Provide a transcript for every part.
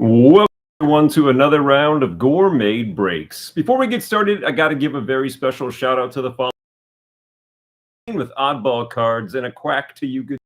Welcome everyone to another round of Gourmet Breaks. Before we get started, I got to give a very special shout out to the following with oddball cards and a quack to you good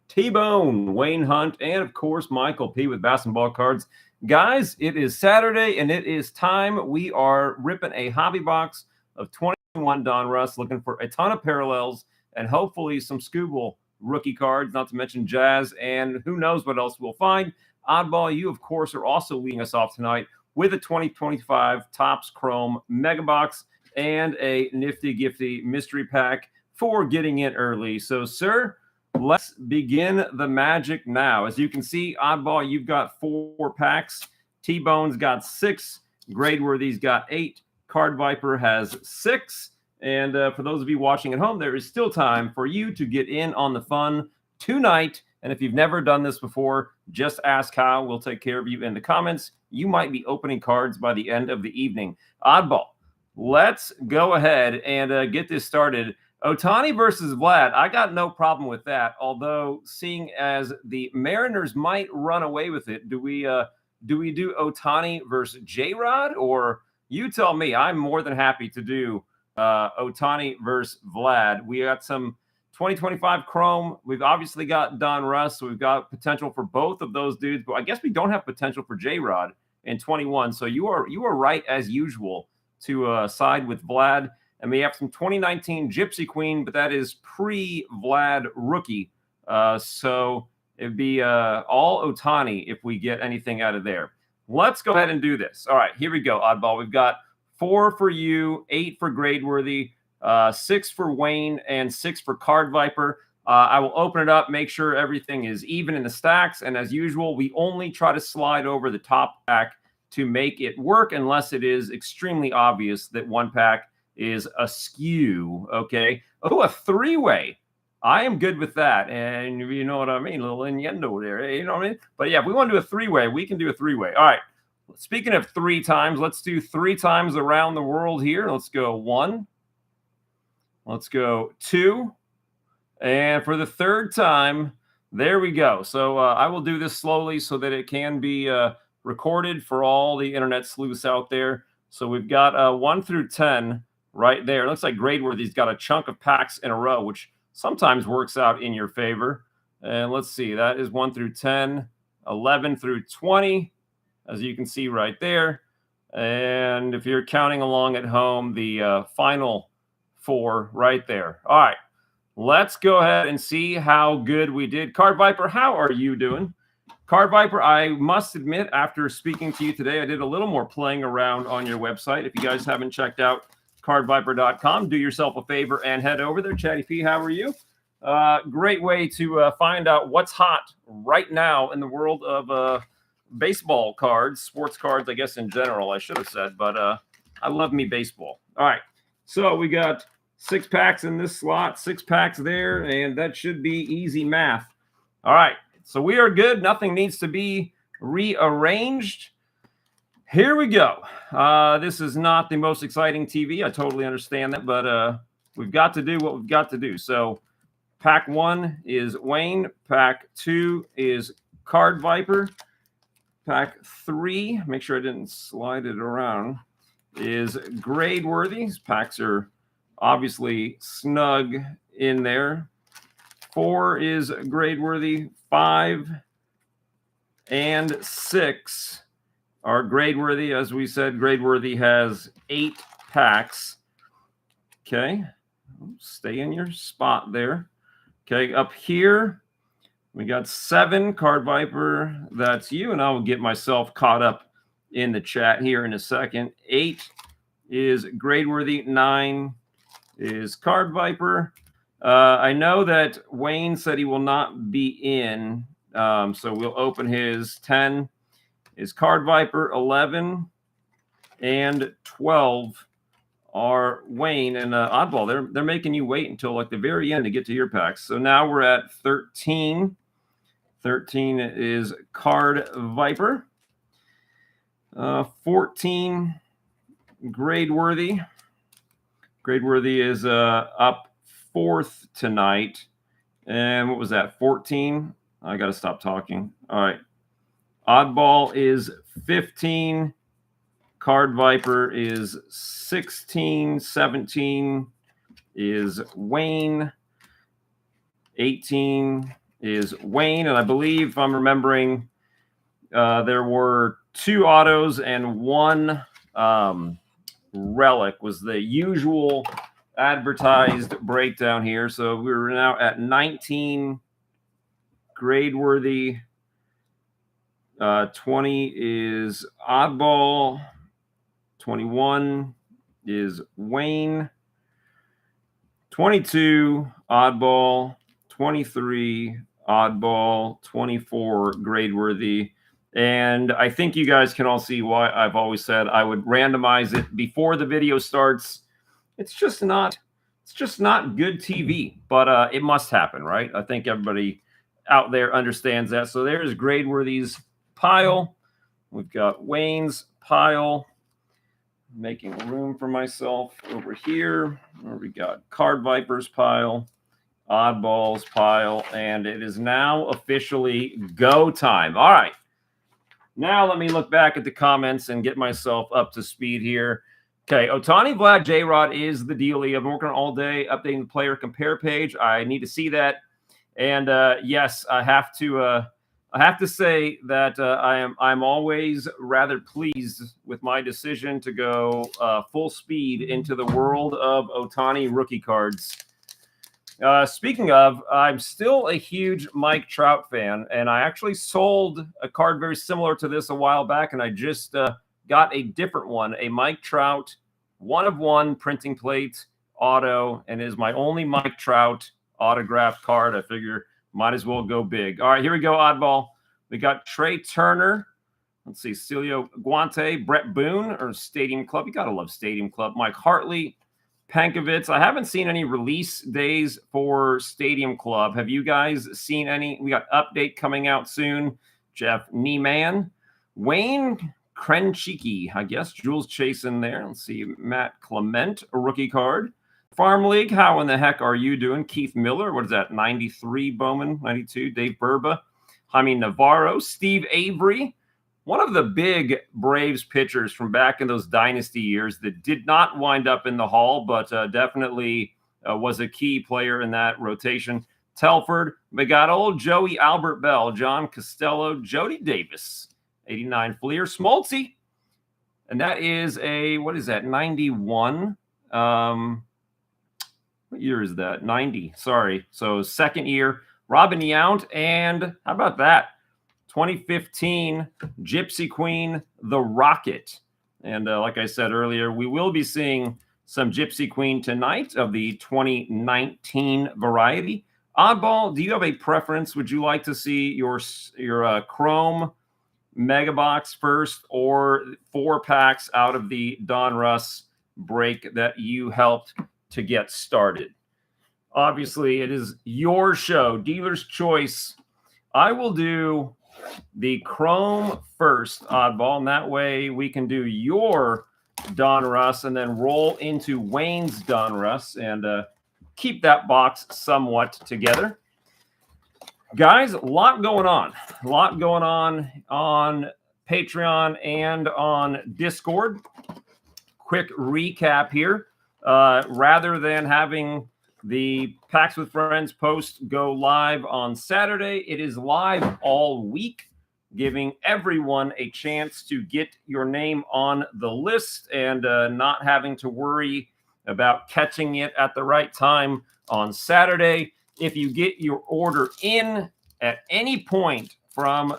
T-Bone, Wayne Hunt, and of course Michael P with basketball cards. Guys, it is Saturday and it is time. We are ripping a hobby box of 21 Donruss, looking for a ton of parallels and hopefully some Scooble rookie cards, not to mention Jazz, and who knows what else we'll find. Oddball, you, of course, are also leading us off tonight with a 2025 Topps Chrome Mega Box and a nifty gifty mystery pack for getting in early. So, sir, let's begin the magic now. As you can see, Oddball, you've got 4 packs. T-Bone's got 6. Gradeworthy's got 8. Card Viper has 6. And for those of you watching at home, there is still time for you to get in on the fun tonight. And if you've never done this before, just ask how. We'll take care of you in the comments. You might be opening cards by the end of the evening. Oddball, let's go ahead and get this started. Ohtani versus Vlad. I got no problem with that. Although, seeing as the Mariners might run away with it, do we do Ohtani versus J-Rod? Or you tell me. I'm more than happy to do Ohtani versus Vlad. We got some 2025 Chrome. We've obviously got Donruss, so we've got potential for both of those dudes, but I guess we don't have potential for J-Rod in 21. So you are right as usual to side with Vlad. And we have some 2019 Gypsy Queen, but that is pre-Vlad rookie. So it'd be all Ohtani if we get anything out of there. Let's go ahead and do this. All right, here we go, Oddball. We've got 4 for you, 8 for Gradeworthy, 6 for Wayne, and 6 for Card Viper. I will open it up, make sure everything is even in the stacks. And as usual, we only try to slide over the top pack to make it work unless it is extremely obvious that one pack is askew. Okay. Oh, a 3-way. I am good with that. And you know what I mean? A little innuendo there. You know what I mean? But yeah, if we want to do a 3-way, we can do a 3-way. All right. Speaking of 3 times, let's do 3 times around the world here. Let's go 1. Let's go 2. And for the 3rd time, there we go. So I will do this slowly so that it can be recorded for all the internet sleuths out there. So we've got 1 through 10 right there. It looks like Gradeworthy's got a chunk of packs in a row, which sometimes works out in your favor. And let's see, that is 1 through 10, 11 through 20, as you can see right there. And if you're counting along at home, the final 4 right there. All right, let's go ahead and see how good we did. Card Viper, how are you doing? Card Viper, I must admit, after speaking to you today, I did a little more playing around on your website. If you guys haven't checked out cardviper.com, do yourself a favor and head over there. Chatty P, how are you? Great way to find out what's hot right now in the world of baseball cards, sports cards, I guess in general, I should have said, but I love me baseball. All right, so we got 6 packs in this slot, 6 packs there, and that should be easy math. All right, so we are good. Nothing needs to be rearranged. Here we go. This is not the most exciting TV. I totally understand that, but we've got to do what we've got to do. So pack 1 is Wayne. Pack 2 is Card Viper. Pack 3, make sure I didn't slide it around, is Gradeworthy. These packs are obviously snug in there. 4 is Gradeworthy. 5 and 6 are Gradeworthy. As we said, Gradeworthy has 8 packs. Okay, stay in your spot there. Okay, up here, we got 7, Card Viper. That's you, and I will get myself caught up in the chat here in a second. 8 is Gradeworthy. 9 is Card Viper. I know that Wayne said he will not be in, so we'll open his. 10 is Card Viper. 11 and 12 are Wayne. And Oddball, they're making you wait until like the very end to get to your packs. So now we're at 13. 13 is Card Viper. 14, Gradeworthy. Gradeworthy is up 4th tonight. And what was that, 14? I got to stop talking. All right. Oddball is 15. Card Viper is 16. 17 is Wayne. 18 is Wayne. And I believe, if I'm remembering, there were 2 autos and 1 relic was the usual advertised breakdown here. So we're now at 19 grade worthy. 20 is Oddball. 21 is Wayne. 22 Oddball. 23 Oddball. 24 grade worthy. And I think you guys can all see why I've always said I would randomize it before the video starts. It's just not good TV, but it must happen, right? I think everybody out there understands that. So there's grade worthy's pile. We've got Wayne's pile. Making room for myself over here. We got Card Viper's pile, Oddball's pile, and it is now officially go time. All right. Now let me look back at the comments and get myself up to speed here. Okay, Otani Vlad J-Rod is the dealie. I've been working on all day updating the player compare page. I need to see that. And yes, I have to say that I'm always rather pleased with my decision to go full speed into the world of Otani rookie cards. Speaking of, I'm still a huge Mike Trout fan, and I actually sold a card very similar to this a while back, and I just got a different one, a Mike Trout 1/1 printing plate auto, and it is my only Mike Trout autographed card. I figure might as well go big. All right, here we go, Oddball. We got Trey Turner. Let's see, Celio Guante, Brett Boone, or Stadium Club. You got to love Stadium Club. Mike Hartley, Pankovitz. I haven't seen any release days for Stadium Club. Have you guys seen any? We got update coming out soon. Jeff Nieman. Wayne Krenchiki, I guess. Jules Chase in there. Let's see, Matt Clement, a rookie card. Farm League, how in the heck are you doing? Keith Miller, what is that? 93 Bowman, 92. Dave Burba. Jaime Navarro. Steve Avery. One of the big Braves pitchers from back in those dynasty years that did not wind up in the Hall, but definitely was a key player in that rotation. Telford. We got old Joey Albert Bell, John Costello, Jody Davis, 89 Fleer, Smoltzy. And that is a, what is that, 91? What year is that? 90, sorry. So second year. Robin Yount, and how about that? 2015 Gypsy Queen, The Rocket. And like I said earlier, we will be seeing some Gypsy Queen tonight of the 2019 variety. Oddball, do you have a preference? Would you like to see your Chrome Mega Box first, or 4 packs out of the Donruss break that you helped to get started? Obviously, it is your show, dealer's choice. I will do the Chrome first, Oddball, and that way we can do your Donruss and then roll into Wayne's Donruss and keep that box somewhat together. Guys, a lot going on. A lot going on Patreon and on Discord. Quick recap here. Rather than having the Packs with Friends post go live on Saturday, it is live all week, giving everyone a chance to get your name on the list and not having to worry about catching it at the right time on Saturday. If you get your order in at any point from,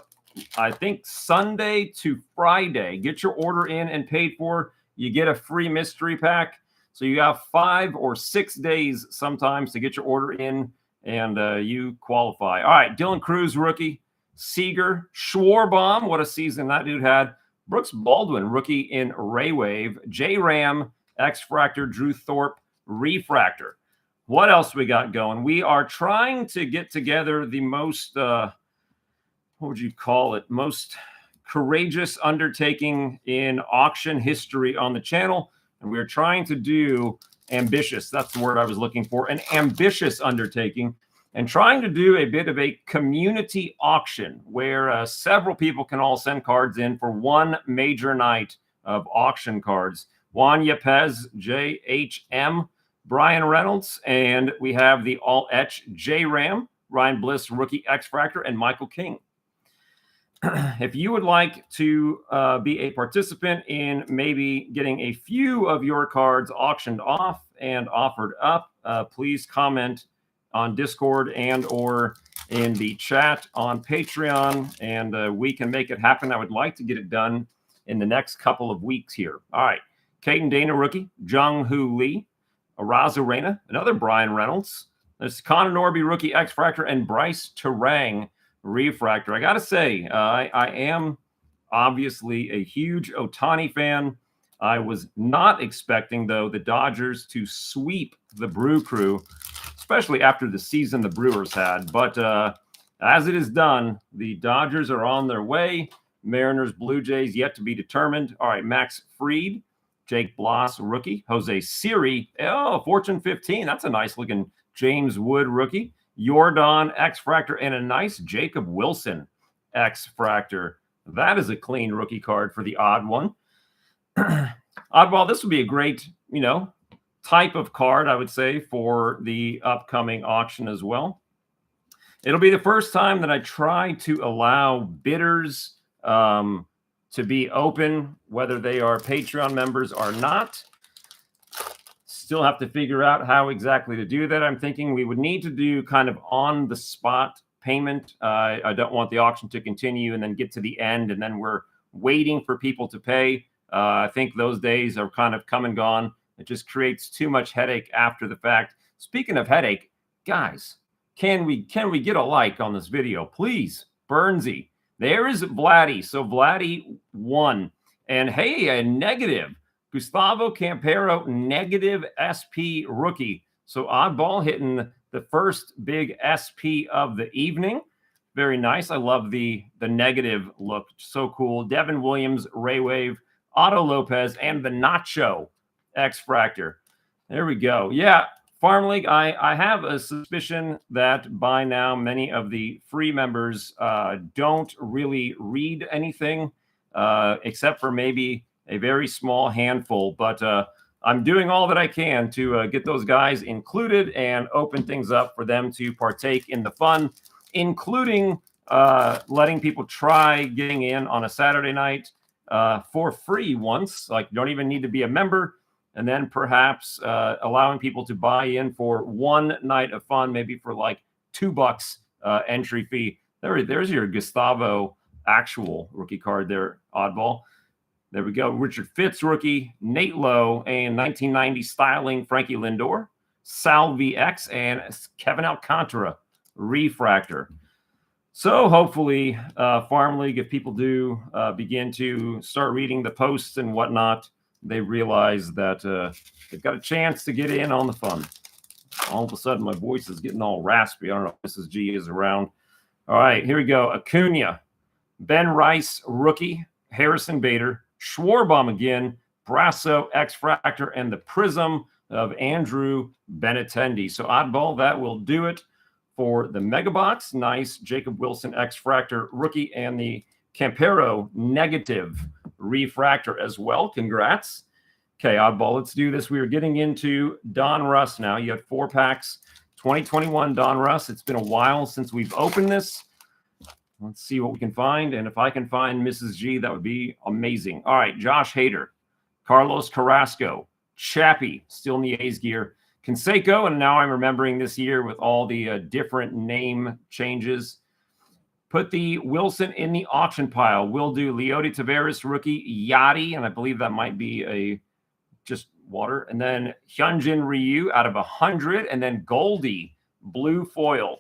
I think, Sunday to Friday, get your order in and paid for, you get a free mystery pack. So you have 5 or 6 days sometimes to get your order in, and you qualify. All right, Dylan Cruz, rookie. Seager, Schwarbaum, what a season that dude had. Brooks Baldwin, rookie in Ray Wave. J Ram, X-Fractor, Drew Thorpe, Refractor. What else we got going? We are trying to get together the most, what would you call it, most courageous undertaking in auction history on the channel. And we're trying to do ambitious. That's the word I was looking for. An ambitious undertaking. and trying to do a bit of a community auction where several people can all send cards in for one major night of auction cards. Juan Yepes, JHM, Brian Reynolds, and we have the All-Etch J-Ram, Ryan Bliss, Rookie X-Fractor, and Michael King. If you would like to be a participant in maybe getting a few of your cards auctioned off and offered up, please comment on Discord and or in the chat on Patreon, and we can make it happen. I would like to get it done in the next couple of weeks here. All right. Caden Dana, rookie. Jung-Hoo Lee. Arazu Reyna. Another Brian Reynolds. There's Connor Norby, rookie X-Fractor, and Bryce Terang, refractor. I got to say, I am obviously a huge Ohtani fan. I was not expecting, though, the Dodgers to sweep the Brew Crew, especially after the season the Brewers had. But as it is done, the Dodgers are on their way. Mariners, Blue Jays yet to be determined. All right, Max Fried, Jake Bloss, rookie. Jose Siri, Fortune 15. That's a nice-looking James Wood, rookie. Jordan, X-Fractor, and a nice Jacob Wilson, X-Fractor. That is a clean rookie card for the odd one. Oddball, this would be a great, type of card, I would say, for the upcoming auction as well. It'll be the first time that I try to allow bidders to be open, whether they are Patreon members or not. Still have to figure out how exactly to do that. I'm thinking we would need to do kind of on-the-spot payment. I don't want the auction to continue and then get to the end, and then we're waiting for people to pay. I think those days are kind of come and gone. It just creates too much headache after the fact. Speaking of headache, guys, can we get a like on this video, please? Burnsy. There is Vladdy. So Vladdy won. And hey, a negative. Gustavo Campero, negative SP rookie. So oddball hitting the first big SP of the evening. Very nice. I love the negative look. So cool. Devin Williams, Ray Wave, Otto Lopez, and the Nacho X-Fractor. There we go. Yeah, Farm League, I have a suspicion that by now many of the free members don't really read anything except for maybe a very small handful. But I'm doing all that I can to get those guys included and open things up for them to partake in the fun, including letting people try getting in on a Saturday night for free once. Like, you don't even need to be a member. And then perhaps allowing people to buy in for one night of fun, maybe for like $2 entry fee. There's your Gustavo actual rookie card there, oddball. There we go. Richard Fitz rookie, Nate Lowe, and 1990 styling Frankie Lindor, Sal VX, and Kevin Alcantara refractor. So hopefully, Farm League, if people do begin to start reading the posts and whatnot, they realize that they've got a chance to get in on the fun. All of a sudden, my voice is getting all raspy. I don't know if Mrs. G is around. All right, here we go. Acuna, Ben Rice, rookie, Harrison Bader, Schwarbaum again, Brasso, X-Fractor, and the Prizm of Andrew Benintendi. So oddball, that will do it for the Mega Box. Nice Jacob Wilson, X-Fractor, rookie, and the Campero negative refractor as well. Congrats. Okay, oddball, let's do this. We are getting into Donruss now. You have 4 packs, 2021 Donruss. It's been a while since we've opened this. Let's see what we can find. And if I can find Mrs. G, that would be amazing. All right, Josh Hader, Carlos Carrasco, Chappie, still in the A's gear, Canseco, and now I'm remembering this year with all the different name changes. Put the Wilson in the auction pile. We'll do Leody Taveras, rookie, Yachty, and I believe that might be a just water. And then Hyunjin Ryu out of 100, and then Goldie, blue foil.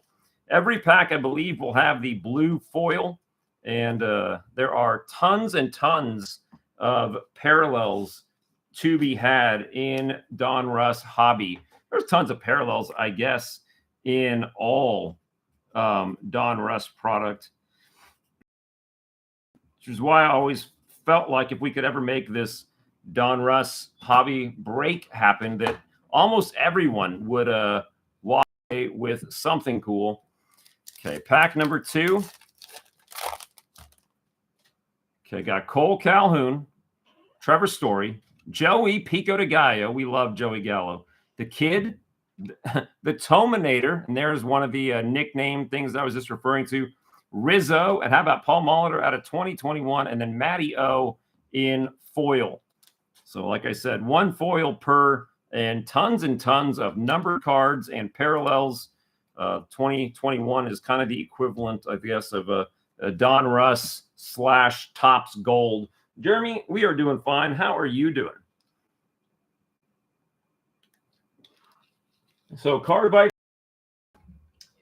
Every pack, I believe, will have the blue foil, and there are tons and tons of parallels to be had in Donruss hobby. There's tons of parallels, I guess, in all Donruss product, which is why I always felt like if we could ever make this Donruss hobby break happen, that almost everyone would walk away with something cool. Okay, pack number 2. Okay, got Cole Calhoun, Trevor Story, Joey Pico de Gallo. We love Joey Gallo. The Kid, the Tominator, and there's one of the nickname things I was just referring to. Rizzo, and how about Paul Molitor out of 2021, and then Matty O in foil. So like I said, 1 foil per, and tons of numbered cards and parallels. 2021 is kind of the equivalent, I guess, of a Donruss / Topps Gold. Jeremy, we are doing fine. How are you doing? So card bite,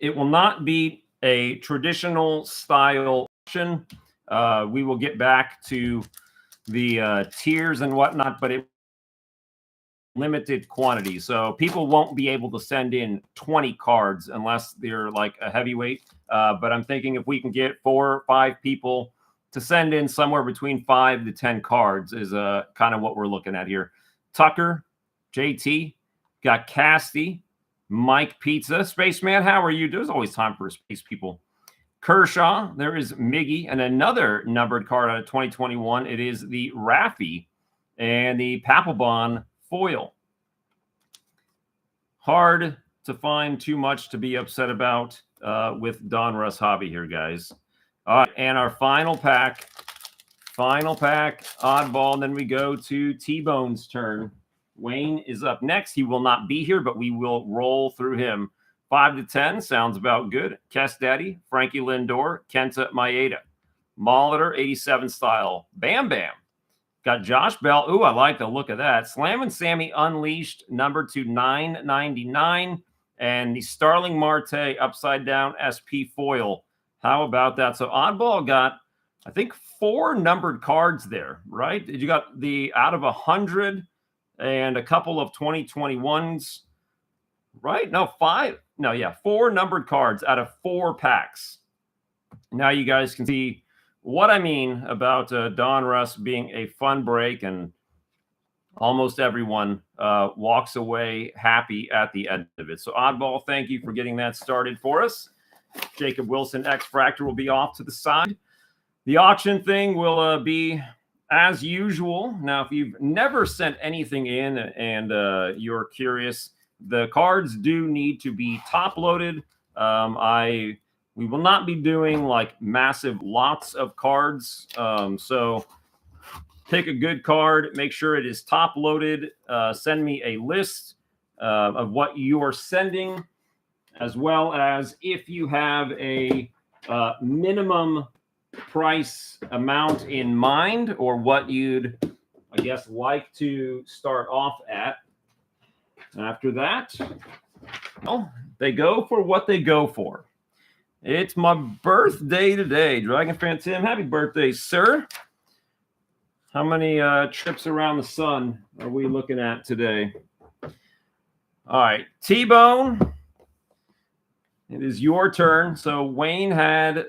it will not be a traditional style auction. We will get back to the tiers and whatnot, but it limited quantity. So people won't be able to send in 20 cards unless they're like a heavyweight. But I'm thinking if we can get 4 or 5 people to send in somewhere between 5 to 10 cards is kind of what we're looking at here. Tucker, JT, got Casty, Mike Pizza, Spaceman. How are you? There's always time for space people. Kershaw, there is Miggy, and another numbered card out of 2021. It is the Raffy and the Papelbon foil. Hard to find too much to be upset about with Donruss Hobby here, guys. All right, and our final pack, oddball, and then we go to T-Bone's turn. Wayne is up next. He will not be here, but we will roll through him. 5 to 10 sounds about good. Kess Daddy, Frankie Lindor, Kenta Maeda, Molitor 87 style, Bam Bam. Got Josh Bell. Ooh, I like the look of that. Slam and Sammy Unleashed, number 2/999, and the Starling Marte upside down SP foil. How about that? So oddball got, I think, 4 numbered cards there, right? You got the out of 100 and a couple of 2021s, right? No, 5. No, yeah, 4 numbered cards out of 4 packs. Now you guys can see what I mean about Donruss being a fun break, and almost everyone walks away happy at the end of it. So oddball, thank you for getting that started for us. Jacob Wilson X Fractor will be off to the side. The auction thing will be as usual. Now, if you've never sent anything in and you're curious, the cards do need to be top loaded. We will not be doing like massive lots of cards. So pick a good card, make sure it is top loaded. Send me a list of what you are sending, as well as if you have a minimum price amount in mind, or what you'd, I guess, like to start off at. After that, well, they go for what they go for. It's my birthday today. Dragon Fan Tim, happy birthday, sir. How many trips around the sun are we looking at today? All right, T-Bone, it is your turn. So Wayne had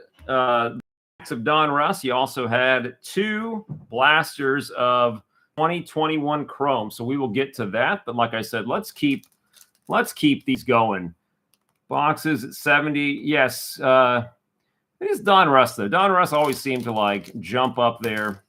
of Donruss. He also had 2 blasters of 2021 Chrome. So we will get to that. But like I said, let's keep these going. Boxes at 70. Yes, it is Donruss, though. Donruss always seemed to like jump up there.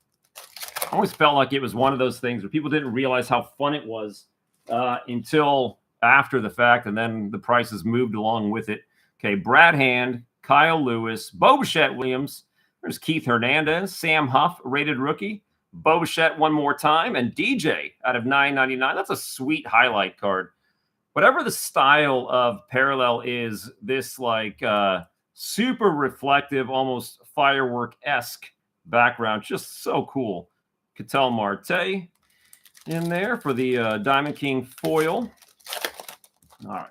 I always felt like it was one of those things where people didn't realize how fun it was until after the fact, and then the prices moved along with it. Okay, Brad Hand, Kyle Lewis, Bo Bichette Williams. There's Keith Hernandez, Sam Huff, rated rookie. Bo Bichette one more time, and DJ out of 999. That's a sweet highlight card. Whatever the style of parallel is, this like super reflective, almost firework-esque background, just so cool. Ketel Marte in there for the Diamond King foil. All right.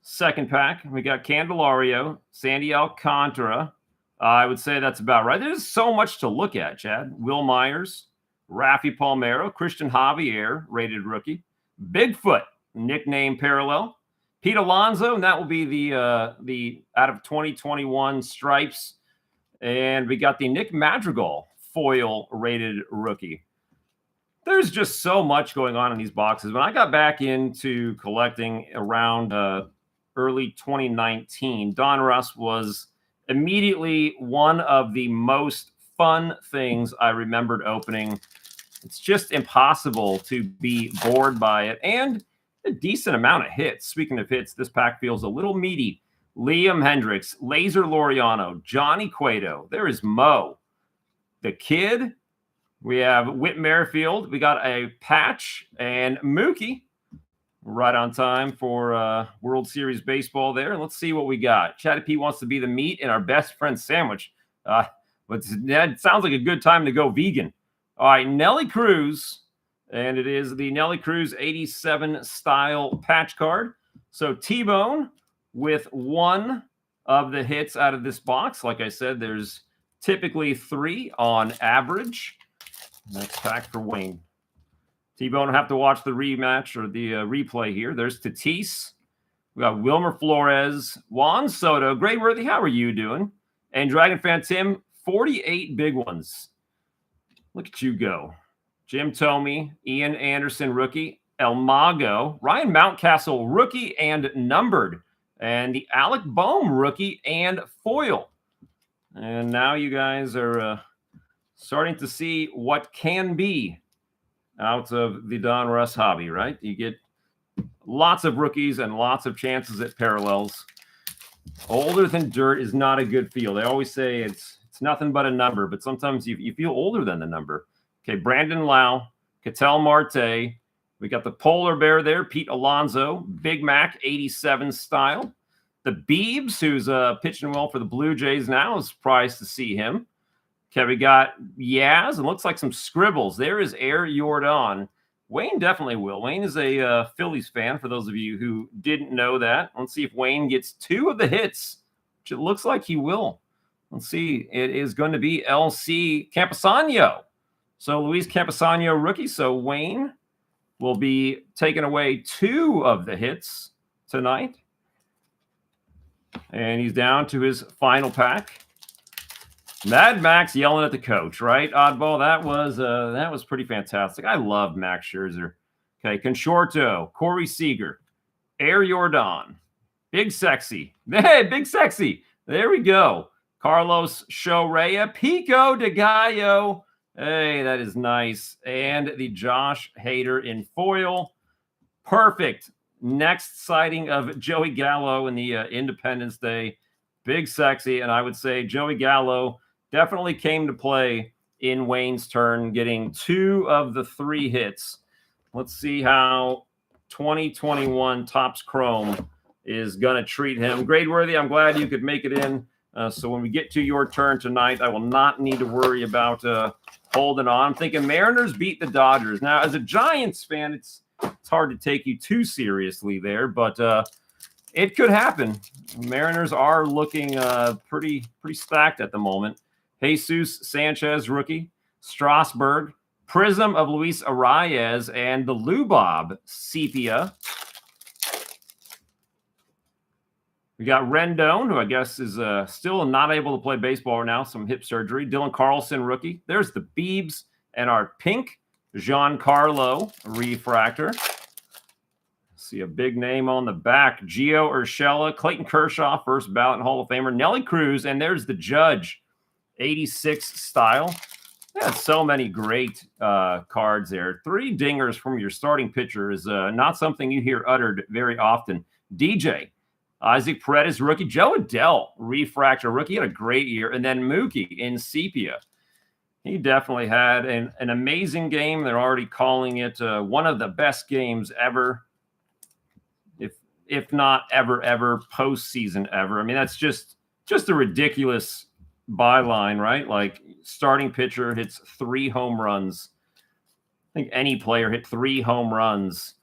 Second pack, we got Candelario, Sandy Alcantara. I would say that's about right. There's so much to look at, Chad. Will Myers, Raffy Palmeiro, Christian Javier, rated rookie. Bigfoot, nickname parallel. Pete Alonso, and that will be the out of 2021 stripes. And we got the Nick Madrigal foil rated rookie. There's just so much going on in these boxes. When I got back into collecting around early 2019. Donruss was immediately one of the most fun things I remembered opening. It's just impossible to be bored by it, and a decent amount of hits. Speaking of hits, this pack feels a little meaty. Liam Hendriks, Laser Laureano, Johnny Cueto. There is Mo. The Kid. We have Whit Merrifield. We got a patch and Mookie. Right on time for World Series baseball there. And let's see what we got. Chatty P wants to be the meat in our best friend sandwich. But that sounds like a good time to go vegan. All right, Nelly Cruz. And it is the Nelly Cruz 87 style patch card. So T-Bone with one of the hits out of this box. Like I said, there's typically 3 on average. Next pack for Wayne. T-Bone will have to watch the rematch or the replay here. There's Tatis. We got Wilmer Flores, Juan Soto. Grayworthy, how are you doing? And Dragon Fan Tim, 48 big ones. Look at you go. Jim Thome, Ian Anderson, rookie. El Mago, Ryan Mountcastle, rookie and numbered. And the Alec Bohm, rookie and foil. And now you guys are starting to see what can be out of the Donruss hobby, right? You get lots of rookies and lots of chances at parallels. Older than dirt is not a good feel. They always say it's nothing but a number, but sometimes you feel older than the number. Okay, Brandon Lau, Ketel Marte. We got the Polar Bear there, Pete Alonso, Big Mac 87 style. The Biebs, who's pitching well for the Blue Jays now, is surprised to see him. Okay, we got Yaz, and looks like some scribbles. There is Air Jordan. Wayne definitely will. Wayne is a Phillies fan, for those of you who didn't know that. Let's see if Wayne gets 2 of the hits, which it looks like he will. Let's see. It is going to be LC Campusano. So Luis Campusano, rookie. So Wayne will be taking away 2 of the hits tonight. And he's down to his final pack. Mad Max yelling at the coach, right? Oddball, that was pretty fantastic. I love Max Scherzer. Okay, Conforto, Corey Seager, Air Jordan, Big Sexy. Hey, Big Sexy. There we go. Carlos Shorea, Pico de Gallo. Hey, that is nice. And the Josh Hader in foil. Perfect. Next sighting of Joey Gallo in the Independence Day. Big Sexy. And I would say Joey Gallo definitely came to play in Wayne's turn, getting 2 of the 3 hits. Let's see how 2021 Topps Chrome is going to treat him. Gradeworthy, I'm glad you could make it in. So when we get to your turn tonight, I will not need to worry about holding on. I'm thinking Mariners beat the Dodgers. Now, as a Giants fan, it's hard to take you too seriously there, but it could happen. Mariners are looking pretty stacked at the moment. Jesus Sanchez, rookie. Strasburg. Prizm of Luis Arias and the Lubob Sepia. We got Rendon, who I guess is still not able to play baseball right now, some hip surgery. Dylan Carlson, rookie. There's the Biebs and our pink Giancarlo refractor. See a big name on the back. Gio Urshela, Clayton Kershaw, first ballot Hall of Famer. Nelly Cruz, and there's the Judge, 86 style. Yeah, so many great cards there. 3 dingers from your starting pitcher is not something you hear uttered very often. DJ, Isaac Paredes, rookie. Joe Adell, refractor rookie, had a great year. And then Mookie in sepia. He definitely had an amazing game. They're already calling it one of the best games ever, if not ever, postseason ever. I mean, that's just a ridiculous byline, right? Like, starting pitcher hits 3 home runs. I think any player hit 3 home runs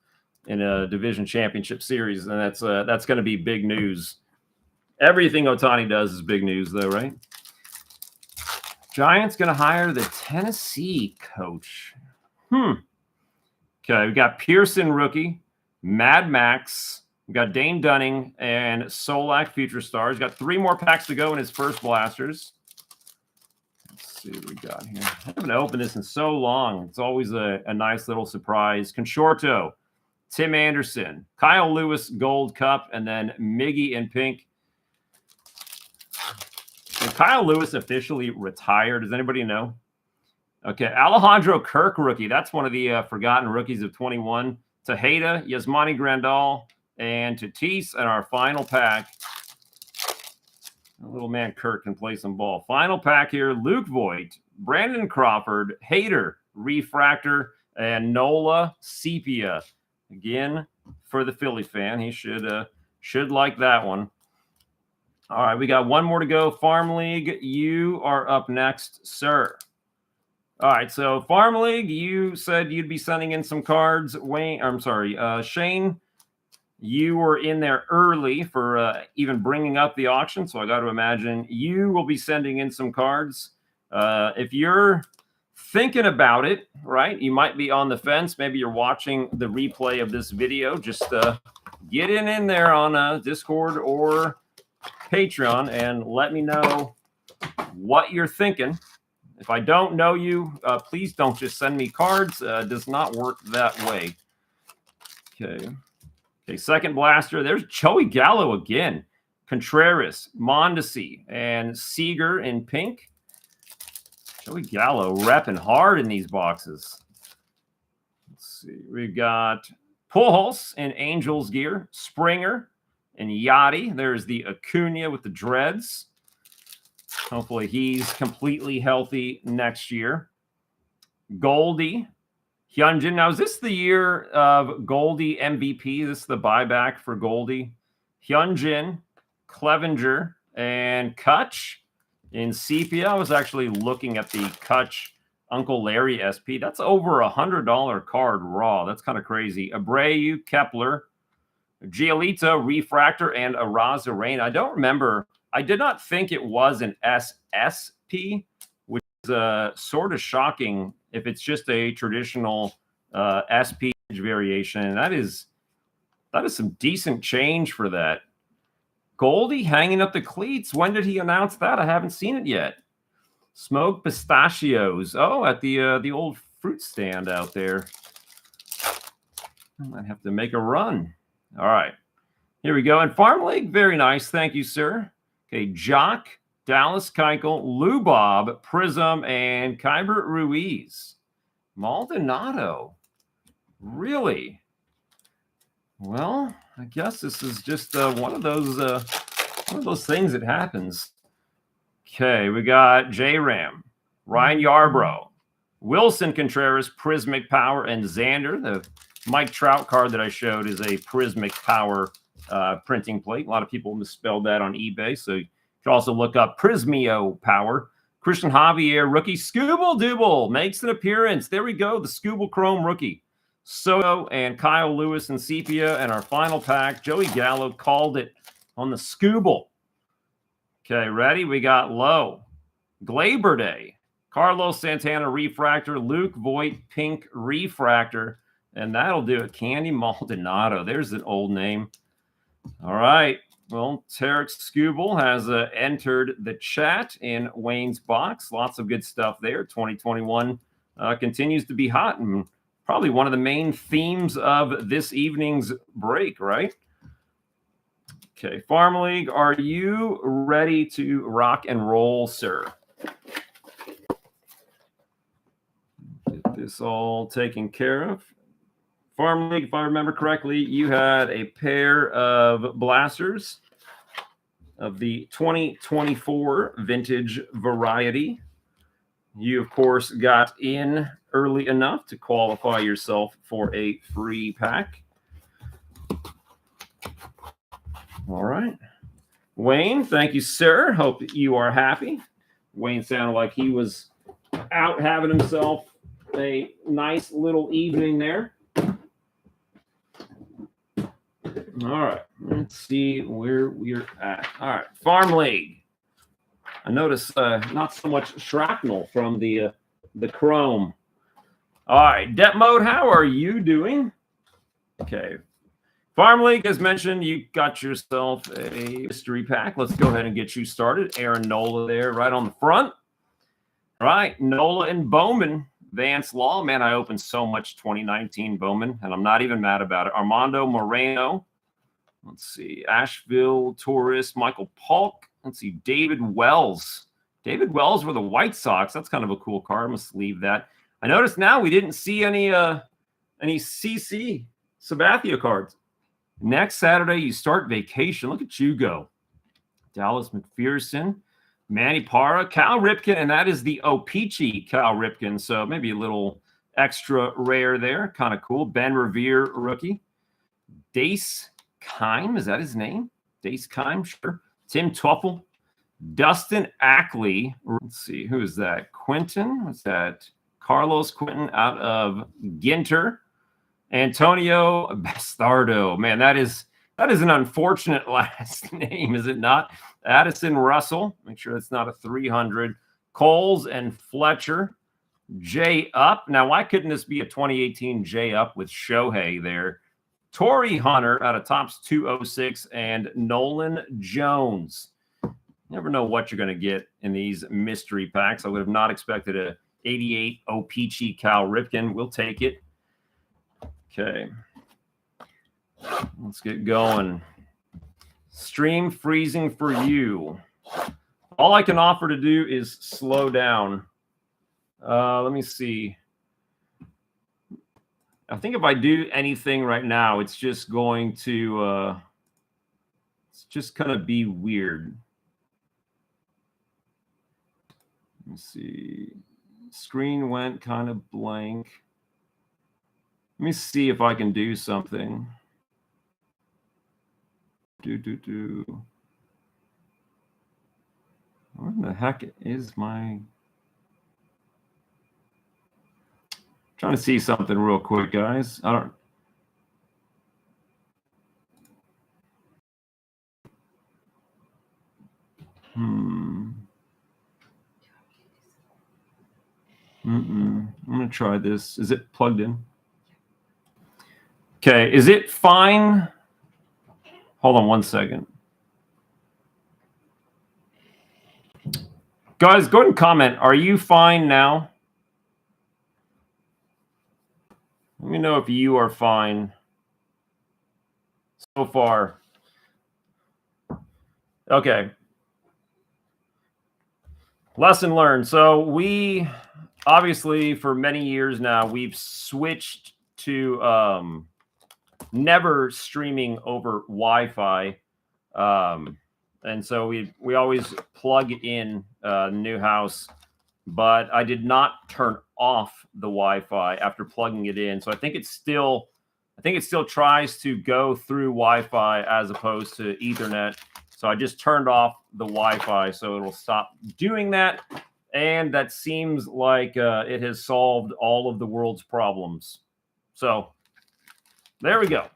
in a division championship series, and that's going to be big news. Everything Ohtani does is big news, though, right? Giants going to hire the Tennessee coach. Okay, we got Pearson, rookie. Mad Max. We got Dane Dunning and Solak, future stars. Got 3 more packs to go in his first blasters. Let's see what we got here. I haven't opened this in so long. It's always a nice little surprise. Conforto, Tim Anderson, Kyle Lewis Gold Cup, and then Miggy in pink. And Kyle Lewis officially retired. Does anybody know? Okay, Alejandro Kirk rookie. That's one of the forgotten rookies of 21. Tejeda, Yasmani Grandal, and Tatis. And our final pack. Little man Kirk can play some ball. Final pack here, Luke Voigt, Brandon Crawford, Hader, Refractor, and Nola Sepia. Again, for the Philly fan, he should like that one. All right, we got one more to go. Farm League, you are up next, sir. All right, so Farm League, you said you'd be sending in some cards. Wayne, I'm sorry, Shane, you were in there early for even bringing up the auction, so I got to imagine you will be sending in some cards. If you're thinking about it, right, you might be on the fence. Maybe you're watching the replay of this video. Just get in there on Discord or Patreon and let me know what you're thinking. If I don't know you, please don't just send me cards. It does not work that way. Okay. Okay, second blaster. There's Joey Gallo again. Contreras, Mondesi, and Seager in pink. Joey Gallo repping hard in these boxes. Let's see. We've got Pujols in Angels gear. Springer and Yachty. There's the Acuna with the dreads. Hopefully he's completely healthy next year. Goldie. Hyunjin. Now, is this the year of Goldie MVP? This is the buyback for Goldie. Hyunjin, Clevenger, and Kutch in sepia. I was actually looking at the Kutch Uncle Larry SP. That's over $100 card raw. That's kind of crazy. Abreu, Kepler, Giolito, Refractor, and Arozarena. I don't remember. I did not think it was an SSP, which is sort of shocking if it's just a traditional SP variation. That is some decent change for that. Goldie hanging up the cleats. When did he announce that? I haven't seen it yet. Smoked pistachios. Oh, at the old fruit stand out there. I might have to make a run. All right. Here we go. And Farm League, very nice. Thank you, sir. Okay, Jock, Dallas Keuchel, Lou Bob, Prizm, and Kyber Ruiz. Maldonado. Really? Well, I guess this is just one of those things that happens. Okay, we got J-Ram, Ryan Yarbrough, Wilson Contreras, Prismic Power, and Xander. The Mike Trout card that I showed is a Prismic Power printing plate. A lot of people misspelled that on eBay, so you can also look up Prismio Power. Christian Javier, rookie. Scooble Dooble makes an appearance. There we go, the Scooble Chrome rookie. Soto and Kyle Lewis and sepia. And our final pack, Joey Gallo called it on the Scooble. Okay, ready? We got Lowe, Glaber Day, Carlos Santana Refractor, Luke Voigt Pink Refractor, and that'll do it. Candy Maldonado. There's an old name. All right. Well, Tarek Scooble has entered the chat in Wayne's box. Lots of good stuff there. 2021 continues to be hot and probably one of the main themes of this evening's break, right? Okay, Farm League, are you ready to rock and roll, sir? Get this all taken care of. Farm League, if I remember correctly, you had a pair of blasters of the 2024 vintage variety. You, of course, got in early enough to qualify yourself for a free pack. All right. Wayne, thank you, sir. Hope you are happy. Wayne sounded like he was out having himself a nice little evening there. All right, let's see where we're at. All right, Farm League. I notice not so much shrapnel from the chrome. All right, Depth Mode, how are you doing? Okay, Farm League, as mentioned, you got yourself a mystery pack. Let's go ahead and get you started. Aaron Nola there right on the front. All right, Nola and Bowman Vance Law. Man, I opened so much 2019 Bowman, and I'm not even mad about it. Armando Moreno. Let's see. Asheville Tourist. Michael Polk. Let's see. David Wells. David Wells for the White Sox. That's kind of a cool card. I'm going to sleeve that. I noticed now we didn't see any CC Sabathia cards. Next Saturday, you start vacation. Look at you go. Dallas McPherson. Manny Parra, Cal Ripken, and that is the O-Pee-Chee Cal Ripken. So maybe a little extra rare there. Kind of cool. Ben Revere, rookie. Dace Kime, is that his name? Dace Kime, sure. Tim Tuffle. Dustin Ackley. Let's see, who is that? Quinton? What's that? Carlos Quinton out of Ginter. Antonio Bastardo. Man, that is an unfortunate last name, is it not? Addison Russell. Make sure that's not a 300. Coles and Fletcher. J Up. Now, why couldn't this be a 2018 J Up with Shohei there? Torrey Hunter out of Topps 206 and Nolan Jones. Never know what you're going to get in these mystery packs. I would have not expected a 88 O-Pee-Chee Cal Ripken. We'll take it. Okay. Let's get going. Stream freezing for you. All I can offer to do is slow down. Let me see. I think if I do anything right now, it's just going to be weird. Let me see. Screen went kind of blank. Let me see if I can do something. Where the heck is my... Trying to see something real quick, guys. I don't... I'm going to try this. Is it plugged in? Okay, is it fine? Hold on one second. Guys, go ahead and comment. Are you fine now? Let me know if you are fine so far. Okay. Lesson learned. So we obviously for many years now we've switched to never streaming over Wi-Fi. And so we always plug in new house, but I did not turn off the Wi-Fi after plugging it in. So I think it still tries to go through Wi-Fi as opposed to Ethernet. So I just turned off the Wi-Fi so it'll stop doing that. And that seems like it has solved all of the world's problems. So there we go.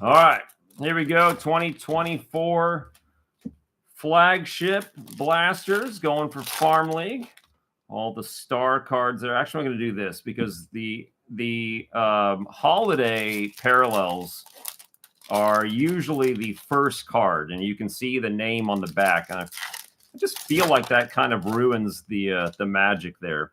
All right, here we go. 2024 flagship blasters going for Farm League. All the star cards there. Actually, I'm going to do this because the holiday parallels are usually the first card, and you can see the name on the back. And I just feel like that kind of ruins the magic there.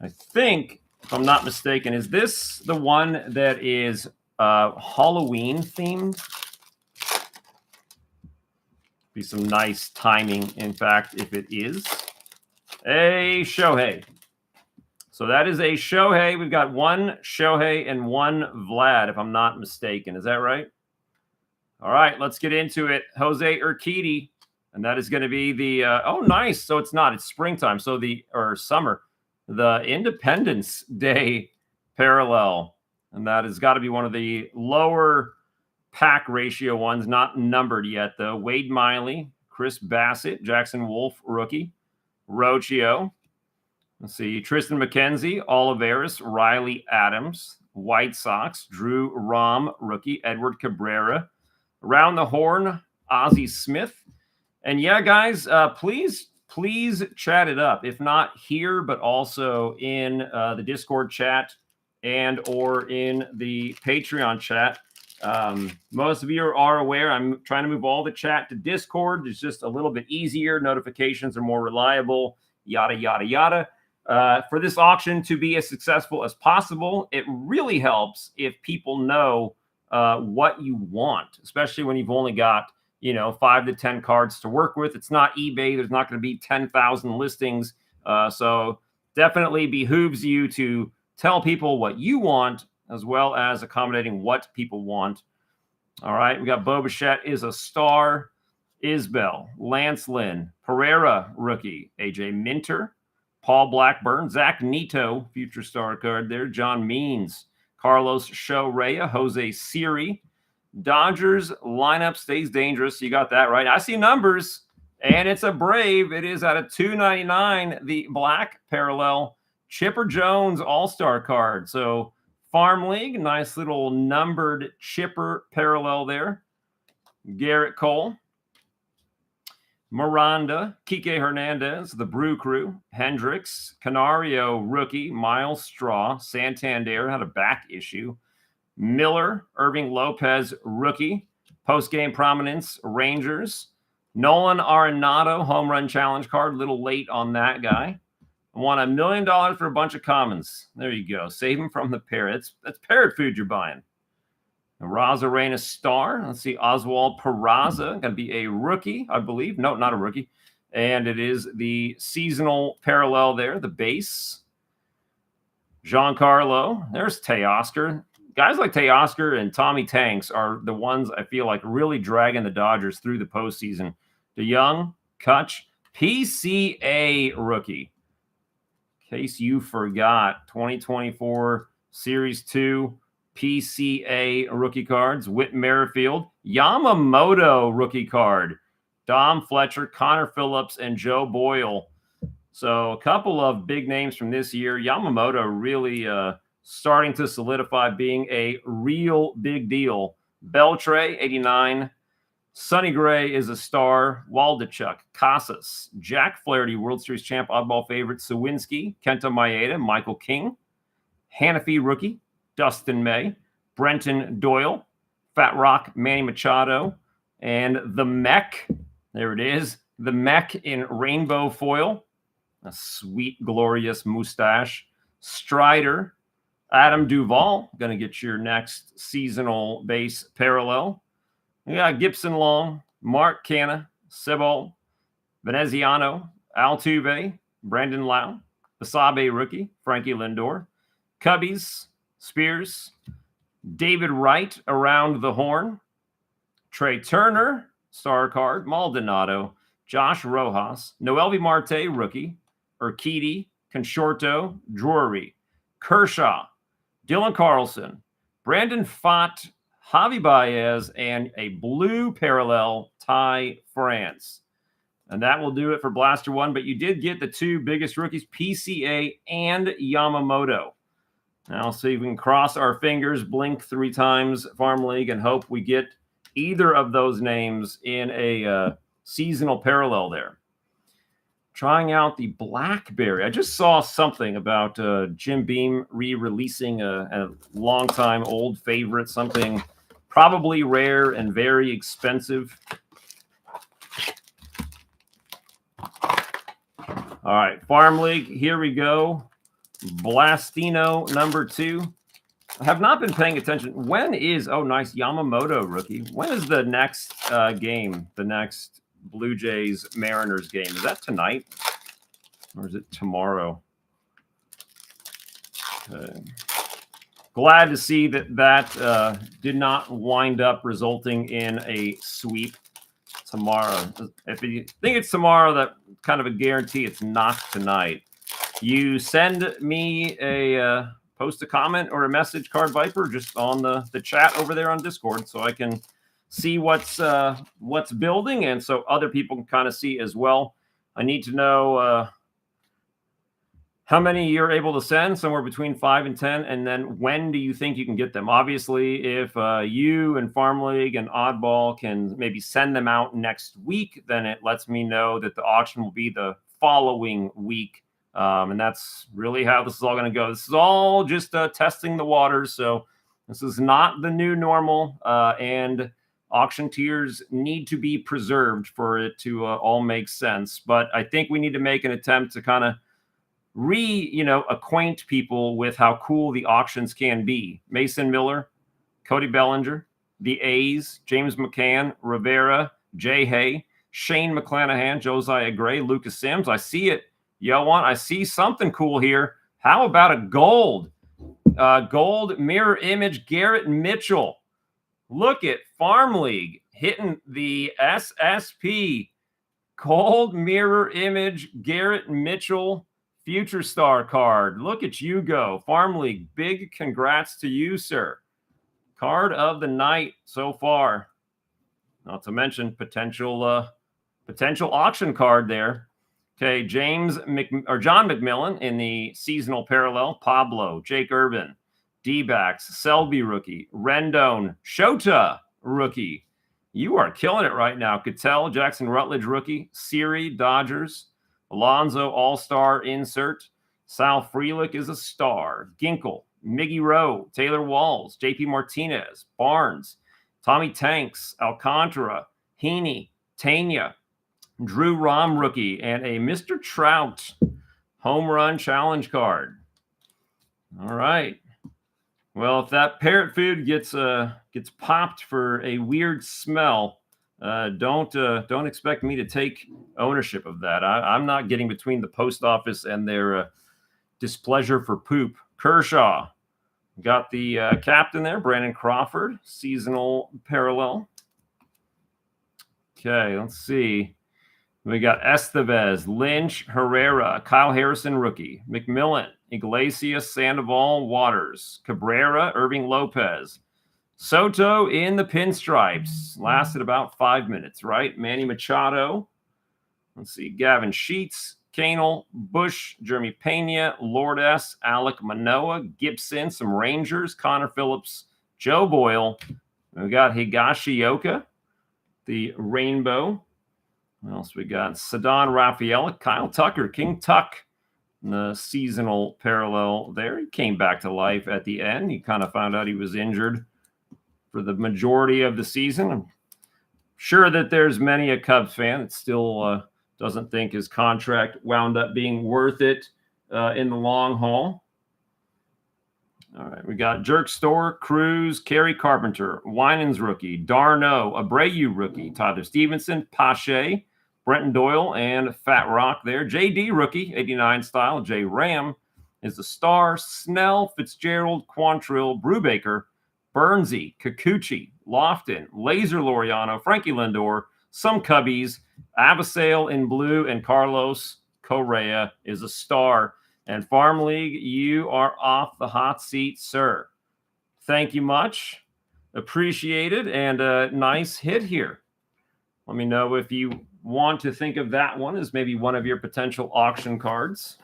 I think, if I'm not mistaken, is this the one that is Halloween themed? Be some nice timing, in fact, if it is. A Shohei. So that is a Shohei. We've got one Shohei and one Vlad, if I'm not mistaken. Is that right? All right, let's get into it. Jose Urquidy, and that is going to be the oh, nice. So it's not. It's springtime. So or summer. The Independence Day parallel, and that has got to be one of the lower pack ratio ones, not numbered yet, though. Wade Miley, Chris Bassett, Jackson Wolf, rookie. Rocio. Let's see. Tristan McKenzie, Oliveris, Riley Adams, White Sox, Drew Rom, rookie. Edward Cabrera. Around the horn, Ozzie Smith. And yeah, guys, please chat it up. If not here, but also in the Discord chat and or in the Patreon chat. Most of you are aware I'm trying to move all the chat to Discord. It's just a little bit easier. Notifications are more reliable, yada, yada, yada. For this auction to be as successful as possible, it really helps if people know what you want, especially when you've only got, 5 to 10 cards to work with. It's not eBay. There's not going to be 10,000 listings. So definitely behooves you to tell people what you want, as well as accommodating what people want. All right, we got Bo Bichette is a star. Isbell, Lance Lynn, Pereira, rookie. AJ Minter, Paul Blackburn, Zach Neto, future star card there. John Means, Carlos Shoreya, Jose Siri. Dodgers lineup stays dangerous. You got that right. I see numbers, and it's a Brave. It is out of 299, the black parallel Chipper Jones all-star card. So Farm League, nice little numbered Chipper parallel there. Garrett Cole, Miranda, Kike Hernandez, the Brew Crew, Hendricks, Canario rookie, Miles Straw, Santander had a back issue. Miller, Irving Lopez rookie, post-game prominence, Rangers. Nolan Arenado, home run challenge card, a little late on that guy. I want $1 million for a bunch of commons. There you go. Save them from the parrots. That's parrot food you're buying. Raza Reyna star. Let's see. Oswald Peraza. Going to be a rookie, I believe. No, not a rookie. And it is the seasonal parallel there, the base. Giancarlo. There's Teoscar. Guys like Teoscar and Tommy Tanks are the ones I feel like really dragging the Dodgers through the postseason. DeYoung, Kutch, PCA rookie. In case you forgot, 2024 Series 2 PCA rookie cards. Whit Merrifield, Yamamoto rookie card. Dom Fletcher, Connor Phillips, and Joe Boyle. So a couple of big names from this year. Yamamoto really starting to solidify being a real big deal. Beltre, 89. Sonny Gray is a star. Waldachuk, Casas, Jack Flaherty, World Series champ, oddball favorite. Sawinski, Kenta Maeda, Michael King. Hanafi rookie, Dustin May. Brenton Doyle, Fat Rock, Manny Machado. And the Mech, there it is, the Mech in rainbow foil. A sweet, glorious mustache. Strider, Adam Duvall, going to get your next seasonal base parallel. We got Gibson Long, Mark Canna, Sebald, Veneziano, Altuve, Brandon Lau, Basabe rookie, Frankie Lindor, Cubbies, Spears, David Wright around the horn, Trey Turner, star card, Maldonado, Josh Rojas, Noelvi Marte rookie, Urquidy, Conforto, Drury, Kershaw, Dylan Carlson, Brandon Pfaadt, Javi Baez, and a blue parallel, Ty France. And that will do it for Blaster 1. But you did get the two biggest rookies, PCA and Yamamoto. Now, see if we can cross our fingers, blink 3 times, Farm League, and hope we get either of those names in a seasonal parallel there. Trying out the Blackberry. I just saw something about Jim Beam re-releasing a long-time old favorite, something probably rare and very expensive. All right, Farm League, here we go. Blastino number 2. I have not been paying attention. When is, oh, nice, Yamamoto rookie. When is the next game, the next Blue Jays Mariners game? Is that tonight or is it tomorrow? Glad to see that did not wind up resulting in a sweep tomorrow. If you think it's tomorrow, that kind of a guarantee it's not tonight. You send me a post a comment or a message, Card Viper, just on the chat over there on Discord, so I can see what's building, and so other people can kind of see as well. I need to know how many you're able to send, somewhere between 5 and 10, and then when do you think you can get them? Obviously, if you and Farm League and Oddball can maybe send them out next week, then it lets me know that the auction will be the following week. And that's really how this is all going to go. This is all just testing the waters. So This is not the new normal, and auction tiers need to be preserved for it to all make sense. But I think we need to make an attempt to kind of acquaint people with how cool the auctions can be. Mason Miller, Cody Bellinger, the A's, James McCann, Rivera, Jay Hay, Shane McClanahan, Josiah Gray, Lucas Sims. I see it. Yohan, I see something cool here. How about a gold? Gold mirror image Garrett Mitchell. Look at Farm League hitting the SSP. Gold mirror image Garrett Mitchell Future Star card. Look at you go. Farm League, big congrats to you, sir. Card of the night so far. Not to mention potential auction card there. Okay, John McMillan in the seasonal parallel. Pablo, Jake Urban, D-backs, Selby rookie, Rendon, Shota rookie. You are killing it right now. Cattell, Jackson Rutledge rookie, Siri, Dodgers, Alonso All-Star insert. Sal Frelick is a star. Ginkel, Miggy Rowe, Taylor Walls, JP Martinez, Barnes, Tommy Tanks, Alcantara, Heaney, Tanya, Drew Rom rookie, and a Mr. Trout home run challenge card. All right. Well, if that parrot food gets popped for a weird smell, don't expect me to take ownership of that. I'm not getting between the post office and their displeasure for poop. Kershaw, got the captain there, Brandon Crawford, seasonal parallel. Okay, let's see. We got Estevez, Lynch, Herrera, Kyle Harrison rookie, McMillan, Iglesias, Sandoval, Waters, Cabrera, Irving Lopez, Soto in the pinstripes. Lasted about 5 minutes, right? Manny Machado. Let's see. Gavin Sheets, Canel, Bush, Jeremy Pena, Lourdes, Alec Manoa, Gibson, some Rangers, Connor Phillips, Joe Boyle. We got Higashioka, the Rainbow. What else we got? Ceddanne Rafaela, Kyle Tucker, King Tuck, the seasonal parallel there. He came back to life at the end. He kind of found out he was injured for the majority of the season. I'm sure that there's many a Cubs fan that still doesn't think his contract wound up being worth it in the long haul. All right, we got Jerk Store, Cruz, Kerry Carpenter, Winans rookie, Darno, Abreu rookie, Tyler Stevenson, Pache, Brenton Doyle, and Fat Rock there. JD rookie, 89 style. J Ram is the star. Snell, Fitzgerald, Quantrill, Brubaker, Bernsey, Kikuchi, Lofton, Laser Laureano, Frankie Lindor, some Cubbies, Abisail in blue, and Carlos Correa is a star. And Farm League, you are off the hot seat, sir. Thank you much. Appreciated, and a nice hit here. Let me know if you want to think of that one as maybe one of your potential auction cards.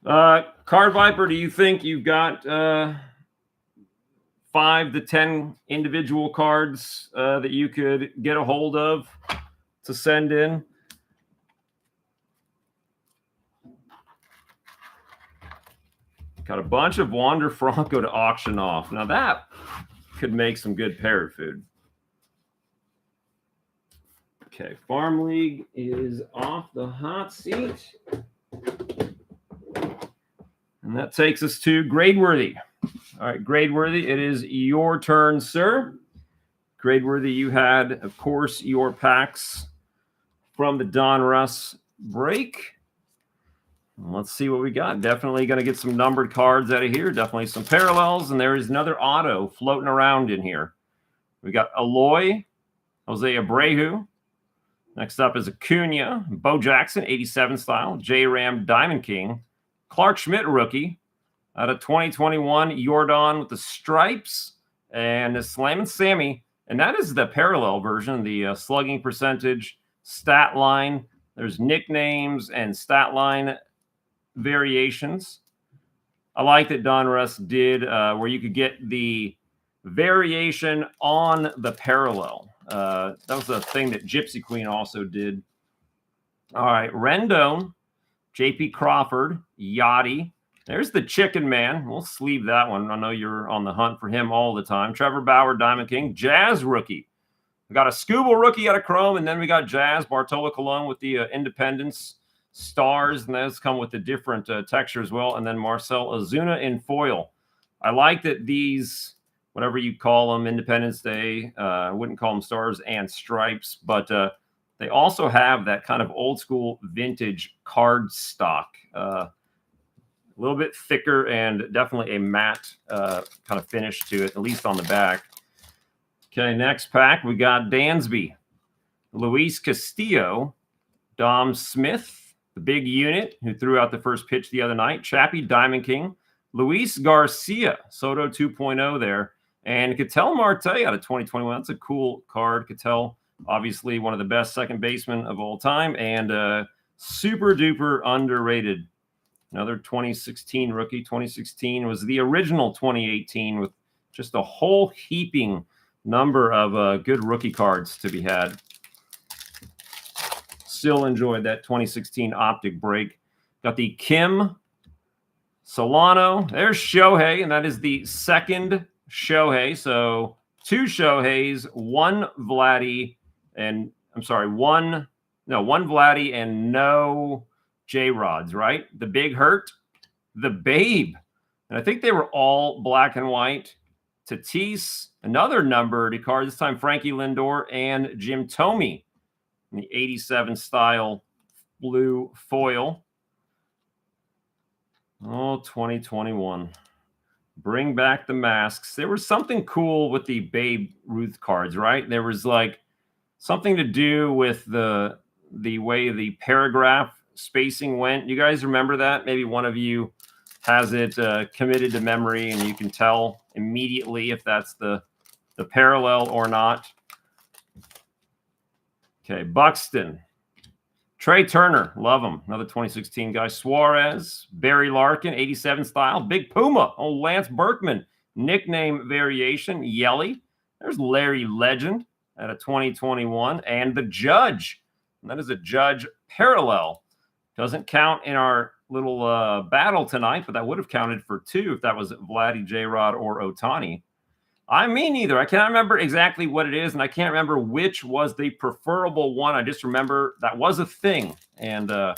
Card Viper, do you think you've got 5 to 10 individual cards that you could get a hold of to send in? Got a bunch of Wander Franco to auction off. Now that could make some good parrot food. Okay, Farm League is off the hot seat. And that takes us to Gradeworthy. All right, Gradeworthy, it is your turn, sir. Gradeworthy, you had, of course, your packs from the Donruss break. Let's see what we got. Definitely going to get some numbered cards out of here. Definitely some parallels, and there is another auto floating around in here. We got Aloy, Jose Abreu. Next up is Acuna, Bo Jackson, 87 style, J-Ram Diamond King, Clark Schmidt rookie, out of 2021, Jordan with the stripes, and the Slammin' Sammy. And that is the parallel version, the slugging percentage, stat line. There's nicknames and stat line variations. I like that Donruss did where you could get the variation on the parallel. That was a thing that Gypsy Queen also did. All right, Rendon, J.P. Crawford, Yachty. There's the Chicken Man. We'll sleeve that one. I know you're on the hunt for him all the time. Trevor Bauer, Diamond King. Jazz rookie. We got a Scooble rookie out of Chrome, and then we got Jazz. Bartolo Colon with the Independence Stars, and those come with the different texture as well. And then Marcel Ozuna in foil. I like that these, whatever you call them, Independence Day, I wouldn't call them Stars and Stripes, but they also have that kind of old school vintage card stock. A little bit thicker and definitely a matte kind of finish to it, at least on the back. Okay, next pack, we got Dansby, Luis Castillo, Dom Smith, the big unit who threw out the first pitch the other night, Chappie, Diamond King, Luis Garcia, Soto 2.0 there, and Ketel Marte out of 2021. That's a cool card. Ketel, obviously one of the best second basemen of all time, and super duper underrated. Another 2016 rookie. 2016 was the original 2018 with just a whole heaping number of good rookie cards to be had. Still enjoyed that 2016 optic break. Got the Kim Solano. There's Shohei, and that is the second Shohei. So 2 Shoheis, 1 Vladdy, and one Vladdy and no J-Rods, right? The Big Hurt, the Babe. And I think they were all black and white. Tatis, another numbered card, this time Frankie Lindor and Jim Thome in the 87 style blue foil. Oh, 2021. Bring back the masks. There was something cool with the Babe Ruth cards, right? There was like something to do with the way the paragraph spacing went. You guys remember that? Maybe one of you has it committed to memory, and you can tell immediately if that's the parallel or not. Okay, Buxton. Trey Turner, love him. Another 2016 guy. Suarez, Barry Larkin, 87 style. Big Puma, oh, Lance Berkman. Nickname variation, Yelly. There's Larry Legend at a 2021. And the Judge. And that is a Judge parallel. Doesn't count in our little battle tonight, but that would have counted for 2 if that was Vladdy, J-Rod, or Ohtani. I mean, neither. I can't remember exactly what it is, and I can't remember which was the preferable one. I just remember that was a thing, and I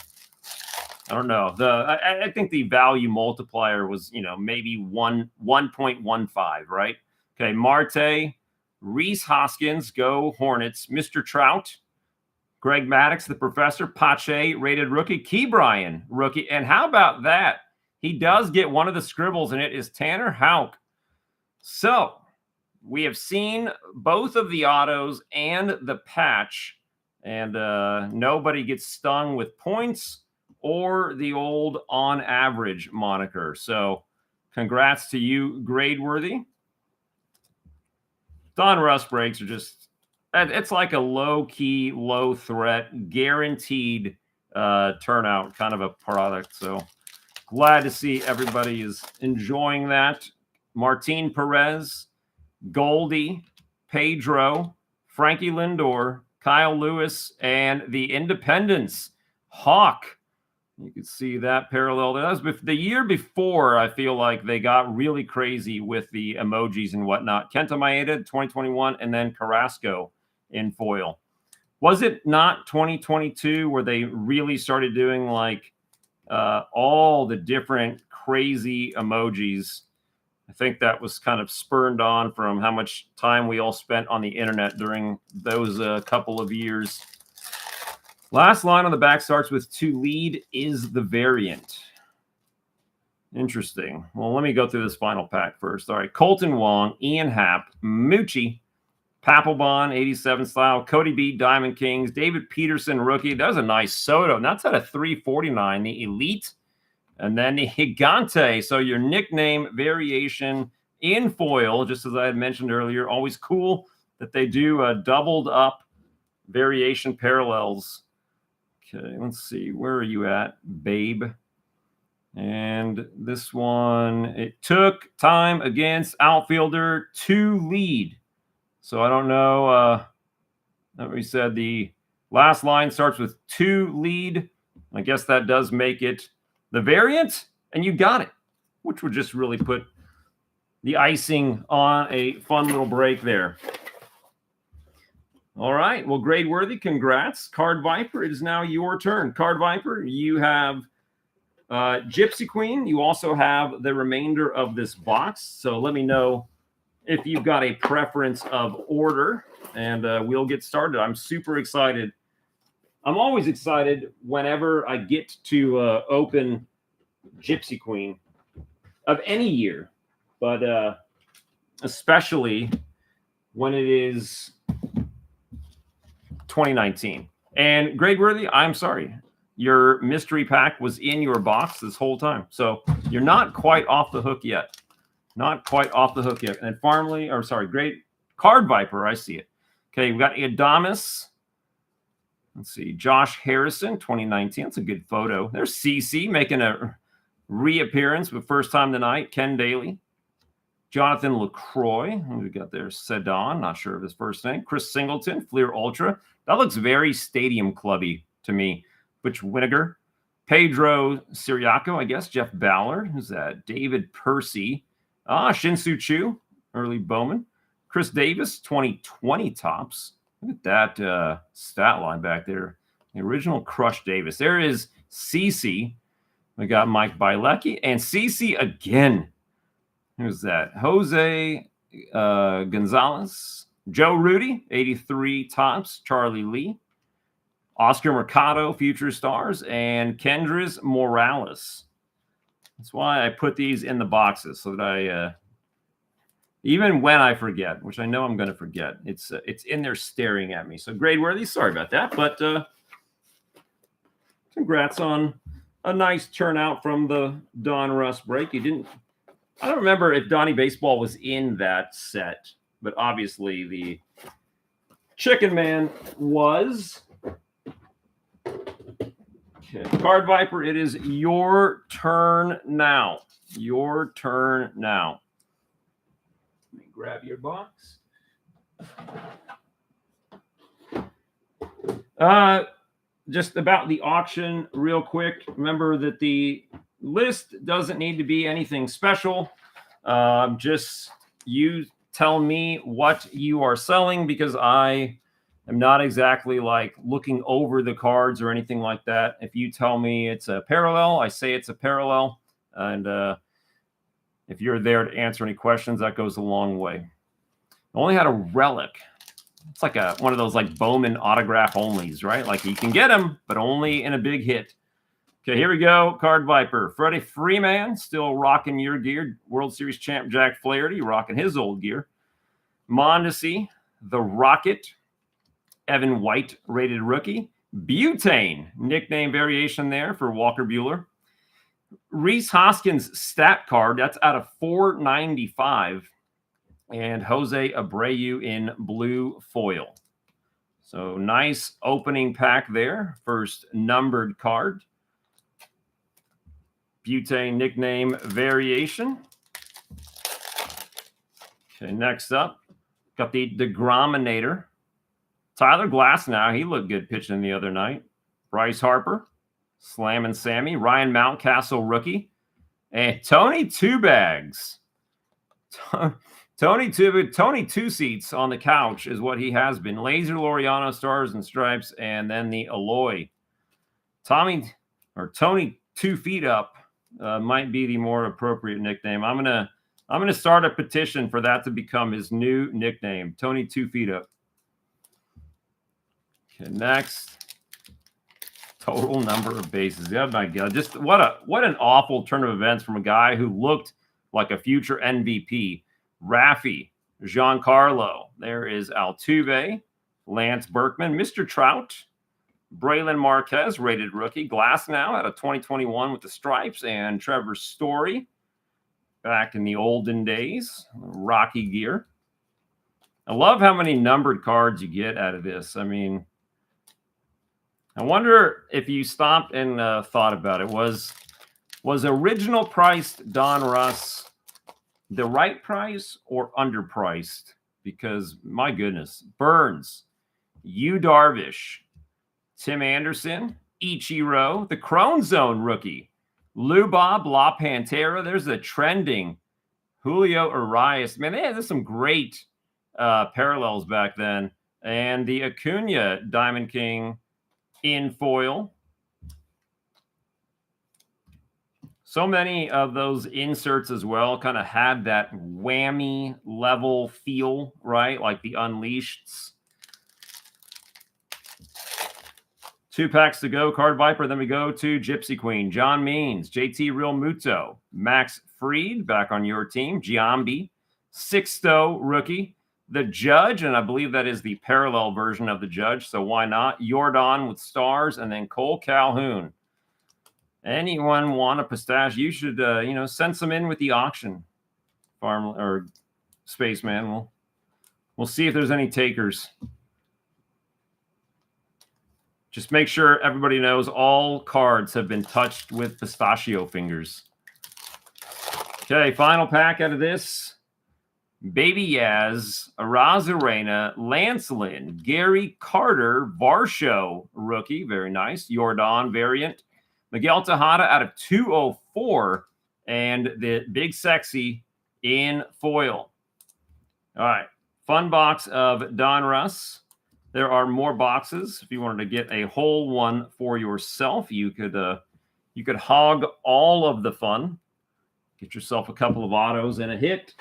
don't know. I think the value multiplier was, maybe 1.15, right? Okay, Marte, Reese Hoskins, go Hornets, Mr. Trout, Greg Maddux, the professor, Pache, rated rookie, Key Bryan, rookie. And how about that? He does get one of the scribbles, and it is Tanner Houck. So we have seen both of the autos and the patch, and nobody gets stung with points or the old on average moniker. So congrats to you, Gradeworthy. Donruss breaks are just, it's like a low-key, low-threat, guaranteed turnout kind of a product. So glad to see everybody is enjoying that. Martin Perez, Goldie, Pedro, Frankie Lindor, Kyle Lewis, and the Independence, Hawk. You can see that parallel. That was the year before, I feel like they got really crazy with the emojis and whatnot. Kenta Maeda, 2021, and then Carrasco in foil. Was it not 2022 where they really started doing like all the different crazy emojis? I think that was kind of spurned on from how much time we all spent on the internet during those couple of years. Last line on the back starts with "to lead is the variant." Interesting. Well, let me go through this final pack first. All right, Colton Wong, Ian Happ, Moochie, Papelbon, 87 style, Cody B, Diamond Kings, David Peterson, rookie. That was a nice Soto. And that's at a 349, the Elite. And then the Gigante. So your nickname variation in foil, just as I had mentioned earlier, always cool that they do doubled up variation parallels. Okay, let's see. Where are you at, babe? And this one, it took time against outfielder to lead. So I don't know. We said the last line starts with "to lead," I guess that does make it the variant, and you got it, which would just really put the icing on a fun little break there. All right. Well, grade worthy. Congrats. Card Viper, it is now your turn. Card Viper, you have Gypsy Queen. You also have the remainder of this box. So let me know if you've got a preference of order, and we'll get started. I'm super excited. I'm always excited whenever I get to open Gypsy Queen of any year, but especially when it is 2019. And grade worthy, I'm sorry, your mystery pack was in your box this whole time, so you're not quite off the hook yet. Not quite off the hook yet. And Farmley, or sorry, great Card Viper, I see it. Okay, we've got Adamas. Let's see, Josh Harrison, 2019. That's a good photo. There's CC making a reappearance for the first time tonight. Ken Daly. Jonathan LaCroix. We got there Sedan, not sure of his first name. Chris Singleton, Fleer Ultra. That looks very stadium clubby to me. Butch Winiger. Pedro Siriaco, I guess. Jeff Ballard. Who's that? David Percy. Shin-Soo Choo, early Bowman. Chris Davis, 2020 tops. Look at that stat line back there. The original Crush Davis. There is CC. We got Mike Bilecki. And CC again. Who's that? Jose Gonzalez. Joe Rudy, 83 tops. Charlie Lee. Oscar Mercado, Future Stars. And Kendris Morales. That's why I put these in the boxes, so that I, even when I forget, which I know I'm going to forget, it's in there staring at me. So grade worthy, sorry about that, but congrats on a nice turnout from the Donruss break. I don't remember if Donnie Baseball was in that set, but obviously the Chicken Man was. Okay. Card Viper, it is your turn now. Your turn now. Let me grab your box. Just about the auction real quick. Remember that the list doesn't need to be anything special. Just you tell me what you are selling, because I am not exactly like looking over the cards or anything like that. If you tell me it's a parallel, I say it's a parallel. And if you're there to answer any questions, that goes a long way. I only had a relic. It's like one of those like Bowman autograph onlys, right? Like you can get them, but only in a big hit. Okay, here we go. Card Viper. Freddie Freeman, still rocking your gear. World Series champ Jack Flaherty, rocking his old gear. Mondesi, the Rocket. Evan White, rated rookie. Butane, nickname variation there for Walker Buehler. Reese Hoskins stat card. That's out of 495. And Jose Abreu in blue foil. So nice opening pack there. First numbered card. Butane nickname variation. Okay, next up, got the DeGrominator. Tyler Glasnow, he looked good pitching the other night. Bryce Harper, Slam and Sammy. Ryan Mountcastle, rookie. And Tony Two Bags. Tony Two Seats on the couch is what he has been. Laser Laureano, Stars and Stripes, and then the Aloy. Tony 2 Feet Up might be the more appropriate nickname. I'm gonna start a petition for that to become his new nickname. Tony 2 Feet Up. Okay, next. Total number of bases. Oh my God! Just what an awful turn of events from a guy who looked like a future MVP. Raffy, Giancarlo. There is Altuve, Lance Berkman, Mr. Trout, Braylon Marquez, rated rookie. Glasnow out of 2021 with the Stripes, and Trevor Story back in the olden days. Rocky gear. I love how many numbered cards you get out of this. I mean, I wonder if you stopped and thought about it. Was original priced Donruss the right price or underpriced? Because my goodness, Burns, Yu Darvish, Tim Anderson, Ichiro, the Chrome Zone rookie. Lubob, La Pantera. There's the trending Julio Urias. Man, there's some great parallels back then. And the Acuna Diamond King in foil. So many of those inserts as well kind of had that whammy level feel, right? Like the Unleasheds. 2 packs to go. Card Viper. Then we go to Gypsy Queen. John Means. JT Real Muto. Max Fried back on your team. Giambi. Sixto rookie. The Judge, and I believe that is the parallel version of the Judge, so why not? Jordan with stars, and then Cole Calhoun. Anyone want a pistache? You should, send some in with the auction, farm or Spaceman. We'll see if there's any takers. Just make sure everybody knows all cards have been touched with pistachio fingers. Okay, final pack out of this. Baby Yaz, Arazarena, Lance Lynn, Gary Carter, Varsho rookie, very nice. Jordan variant. Miguel Tejada out of 204, and the Big Sexy in foil. All right, fun box of Donruss. There are more boxes. If you wanted to get a whole one for yourself, you could hog all of the fun. Get yourself a couple of autos and a hit.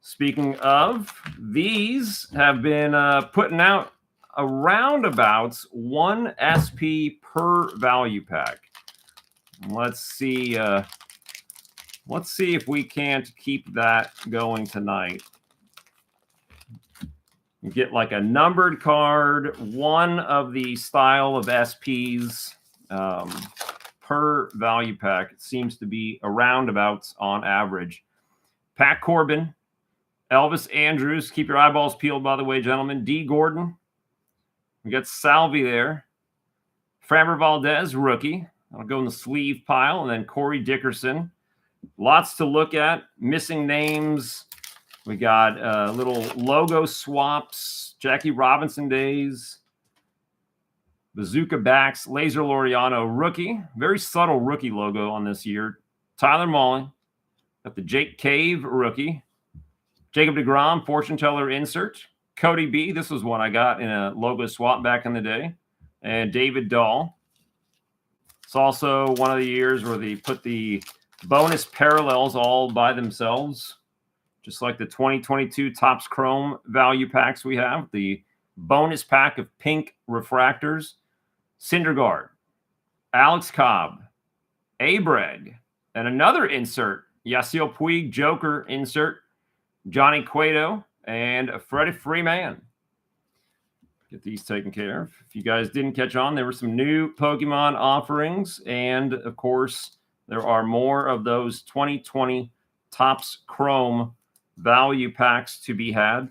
Speaking of, these have been putting out around about 1 SP per value pack. Let's see if we can't keep that going tonight. You get like a numbered card, one of the style of SPs per value pack. It seems to be around about on average. Pat Corbin, Elvis Andrews, keep your eyeballs peeled, by the way, gentlemen. D. Gordon. We got Salvi there. Framber Valdez, rookie. I'll go in the sleeve pile. And then Corey Dickerson. Lots to look at. Missing names. We got little logo swaps. Jackie Robinson days. Bazooka backs. Laser Laureano, rookie. Very subtle rookie logo on this year. Tyler Mullen. Got the Jake Cave, rookie. Jacob deGrom, fortune teller insert. Cody B, this was one I got in a logo swap back in the day. And David Dahl. It's also one of the years where they put the bonus parallels all by themselves. Just like the 2022 Topps Chrome value packs we have. The bonus pack of pink refractors. Syndergaard. Alex Cobb. Abreg. And another insert. Yasiel Puig Joker insert. Johnny Cueto and Freddie Freeman. Get these taken care of. If you guys didn't catch on, there were some new Pokemon offerings. And, of course, there are more of those 2020 Topps Chrome value packs to be had.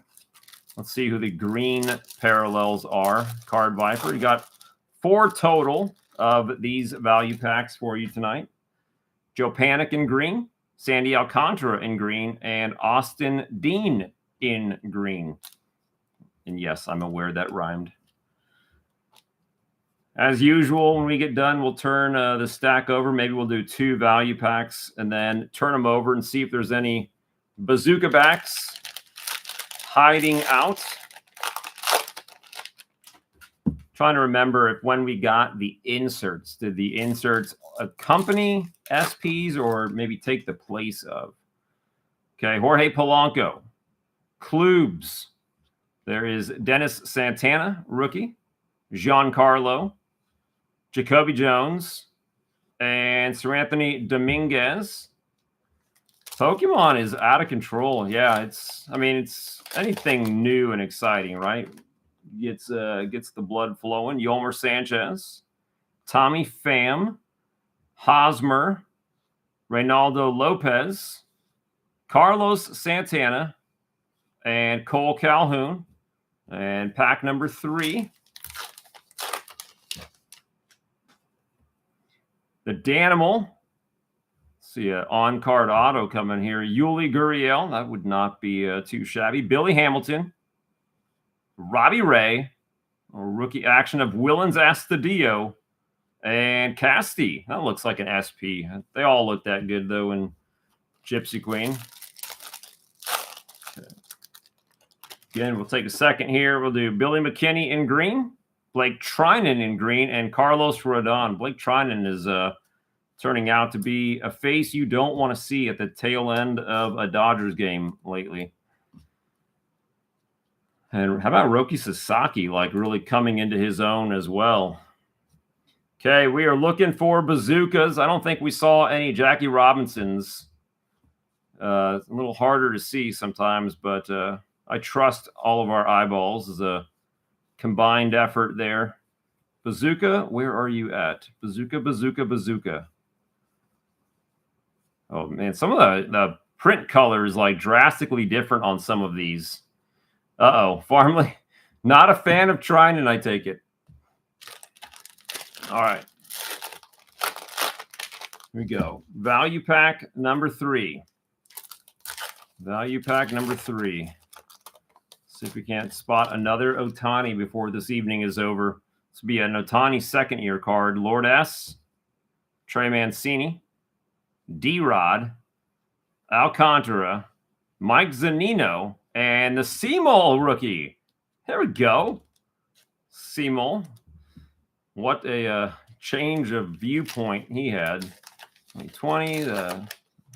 Let's see who the green parallels are. Card Viper. You got 4 total of these value packs for you tonight. Joe Panic in green. Sandy Alcantara in green, and Austin Dean in green. And yes, I'm aware that rhymed. As usual, when we get done, we'll turn the stack over. Maybe we'll do 2 value packs and then turn them over and see if there's any bazooka backs hiding out. Trying to remember if when we got the inserts, did the inserts accompany SPs or maybe take the place of? Okay, Jorge Polanco. Klubs. There is Dennis Santana, rookie. Giancarlo. Jacoby Jones. And Sir Anthony Dominguez. Pokemon is out of control. Yeah, it's anything new and exciting, right? Gets the blood flowing. Yolmer Sanchez, Tommy Pham, Hosmer, Reynaldo Lopez, Carlos Santana, and Cole Calhoun. And pack number 3. The Danimal. See an on-card auto coming here. Yuli Gurriel. That would not be too shabby. Billy Hamilton. Robbie Ray. A rookie action of Willens Astudillo. And Casti. That looks like an SP. They all look that good, though, in Gypsy Queen. Okay. Again, we'll take a second here. We'll do Billy McKinney in green, Blake Trinan in green, and Carlos Rodon. Blake Trinan is turning out to be a face you don't want to see at the tail end of a Dodgers game lately. And how about Roki Sasaki, like really coming into his own as well? Okay, we are looking for bazookas. I don't think we saw any Jackie Robinsons. It's a little harder to see sometimes, but I trust all of our eyeballs as a combined effort there. Bazooka, where are you at? Bazooka, bazooka, bazooka. Oh, man, some of the print color is like drastically different on some of these. Uh-oh, Farmley. Not a fan of Trinan, I take it. All right. Here we go. Value pack number 3. Value pack number 3. See if we can't spot another Ohtani before this evening is over. This will be an Ohtani second-year card. Lord S., Trey Mancini, D-Rod, Alcantara, Mike Zunino, and the Seymour rookie. There we go. Seymour. What a change of viewpoint he had. 20, the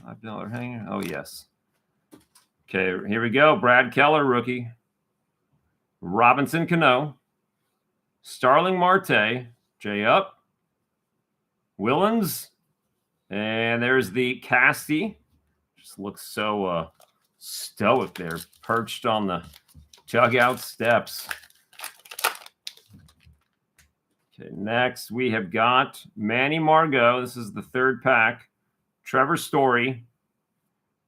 $5 hanger. Oh, yes. Okay, here we go. Brad Keller, rookie. Robinson Cano. Starling Marte. Jay Up. Willens. And there's the Casti. Just looks so stoic there, perched on the dugout steps. Okay, next we have got Manny Margot. This is the 3rd pack. Trevor Story.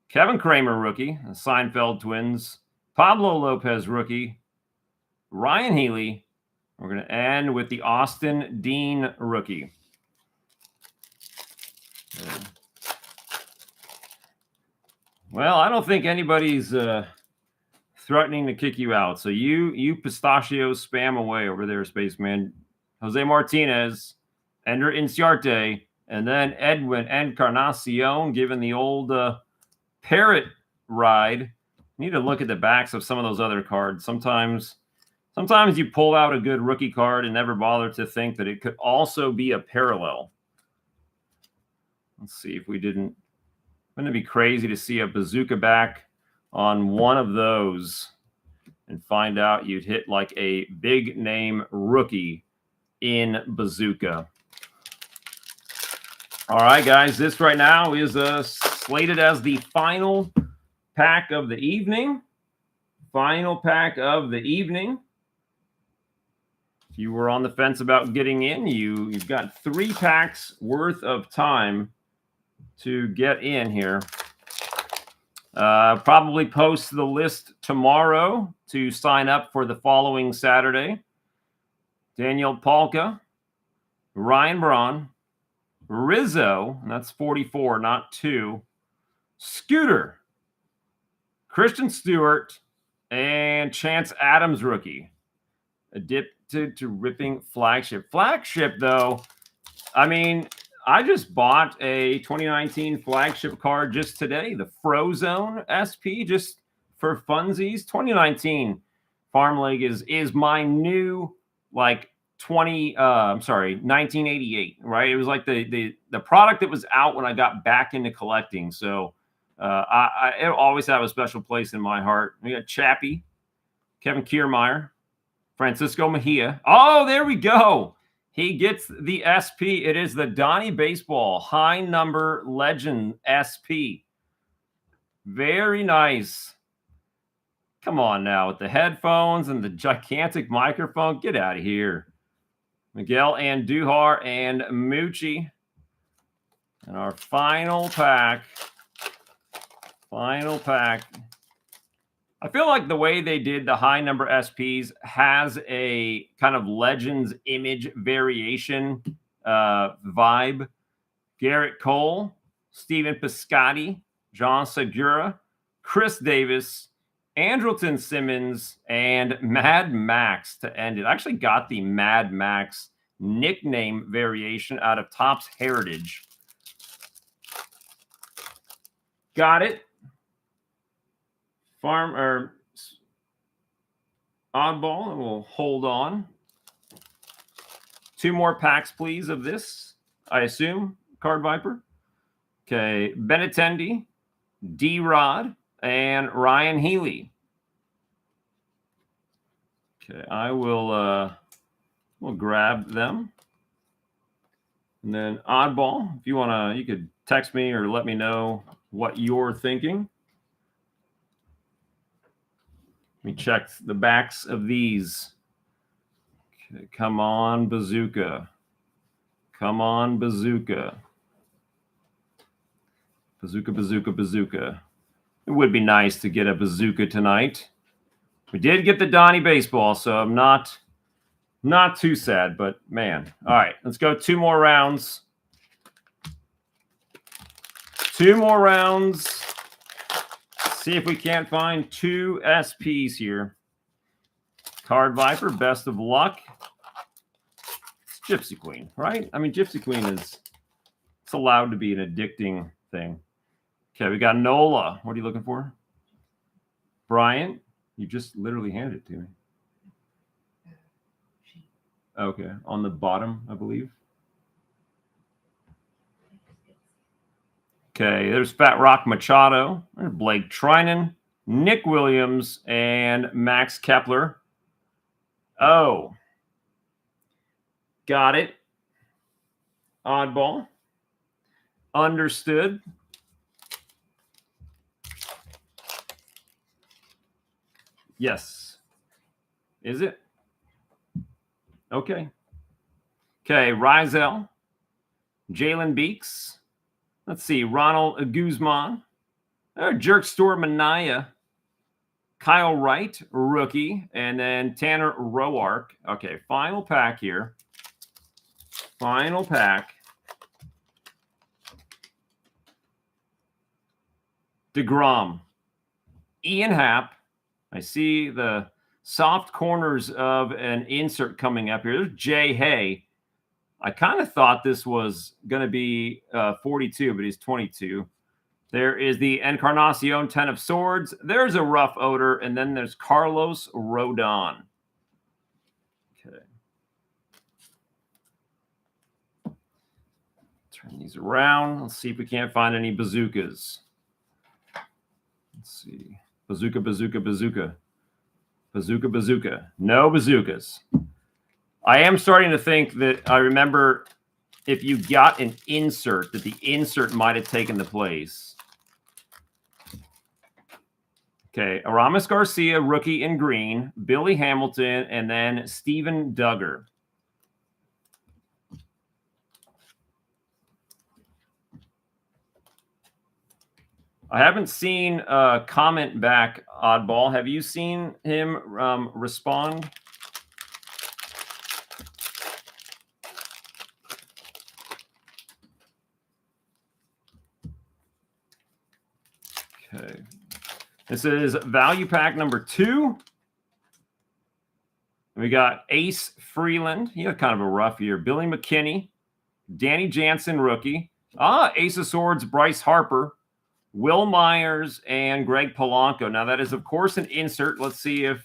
Kevin Kramer, rookie. The Seinfeld twins. Pablo Lopez, rookie. Ryan Healy. We're going to end with the Austin Dean, rookie. Okay. Well, I don't think anybody's threatening to kick you out. So you pistachio spam away over there, Spaceman. Jose Martinez, Ender Inciarte, and then Edwin Encarnacion, given the old parrot ride. You need to look at the backs of some of those other cards. Sometimes you pull out a good rookie card and never bother to think that it could also be a parallel. Let's see if we didn't. Wouldn't it be crazy to see a bazooka back on one of those and find out you'd hit like a big name rookie in bazooka? All right, guys, this right now is slated as the final pack of the evening. Final pack of the evening. If you were on the fence about getting in, you've got 3 packs worth of time to get in here. Probably post the list tomorrow to sign up for the following Saturday. Daniel Palka, Ryan Braun, Rizzo, and that's 44, not 2. Scooter, Christian Stewart, and Chance Adams, rookie. Addicted to ripping flagship. Flagship, though, I mean, I just bought a 2019 flagship card just today, the Frozone SP, just for funsies. 2019 Farm League is my new, like, 1988, right? It was like the product that was out when I got back into collecting. So I always have a special place in my heart. We got Chappie, Kevin Kiermaier, Francisco Mejia. Oh, there we go. He gets the SP. It is the Donnie Baseball high number legend SP. Very nice. Come on now with the headphones and the gigantic microphone. Get out of here. Miguel Andujar and Moochie. And our final pack. Final pack. I feel like the way they did the high number SPs has a kind of Legends image variation vibe. Garrett Cole, Stephen Piscotty, John Segura, Chris Davis, Andrelton Simmons, and Mad Max to end it. I actually got the Mad Max nickname variation out of Topps Heritage. Got it. Farm or oddball, and we'll hold on. 2 more packs, please, of this, I assume. Card Viper. Okay, Benintendi, D-Rod, and Ryan Healy. Okay, I will we'll grab them. And then oddball, if you want to, you could text me or let me know what you're thinking. Let me check the backs of these. Okay, come on, Bazooka. Come on, Bazooka. Bazooka, Bazooka, Bazooka. It would be nice to get a Bazooka tonight. We did get the Donnie baseball, so I'm not too sad, but man. All right, let's go 2 more rounds. 2 more rounds. See if we can't find 2 SPs here. Card Viper, best of luck. It's Gypsy Queen, right? I mean, Gypsy Queen it's allowed to be an addicting thing. Okay, we got Nola. What are you looking for? Bryant, you just literally handed it to me. Okay, on the bottom, I believe. Okay, there's Fat Rock Machado. There's Blake Trinan, Nick Williams, and Max Kepler. Oh. Got it. Oddball. Understood. Yes. Is it? Okay. Okay, Rizal, Jalen Beeks. Let's see, Ronald Guzman. Jerk Store Manaya. Kyle Wright, rookie. And then Tanner Roark. Okay, final pack here. Final pack. DeGrom. Ian Happ. I see the soft corners of an insert coming up here. There's Jay Hay. I kind of thought this was going to be 42, but he's 22. There is the Encarnacion 10 of Swords. There's a rough odor, and then there's Carlos Rodon. Okay. Turn these around. Let's see if we can't find any bazookas. Let's see. Bazooka, bazooka, bazooka. Bazooka, bazooka. No bazookas. I am starting to think that I remember if you got an insert, that the insert might have taken the place. Okay, Aramis Garcia, rookie in green, Billy Hamilton, and then Steven Duggar. I haven't seen a comment back, Oddball. Have you seen him respond? Okay. This is value pack number 2. We got Ace Freeland. He had kind of a rough year. Billy McKinney, Danny Jansen, rookie. Ace of Swords, Bryce Harper, Will Myers, and Greg Polanco. Now, that is, of course, an insert. Let's see if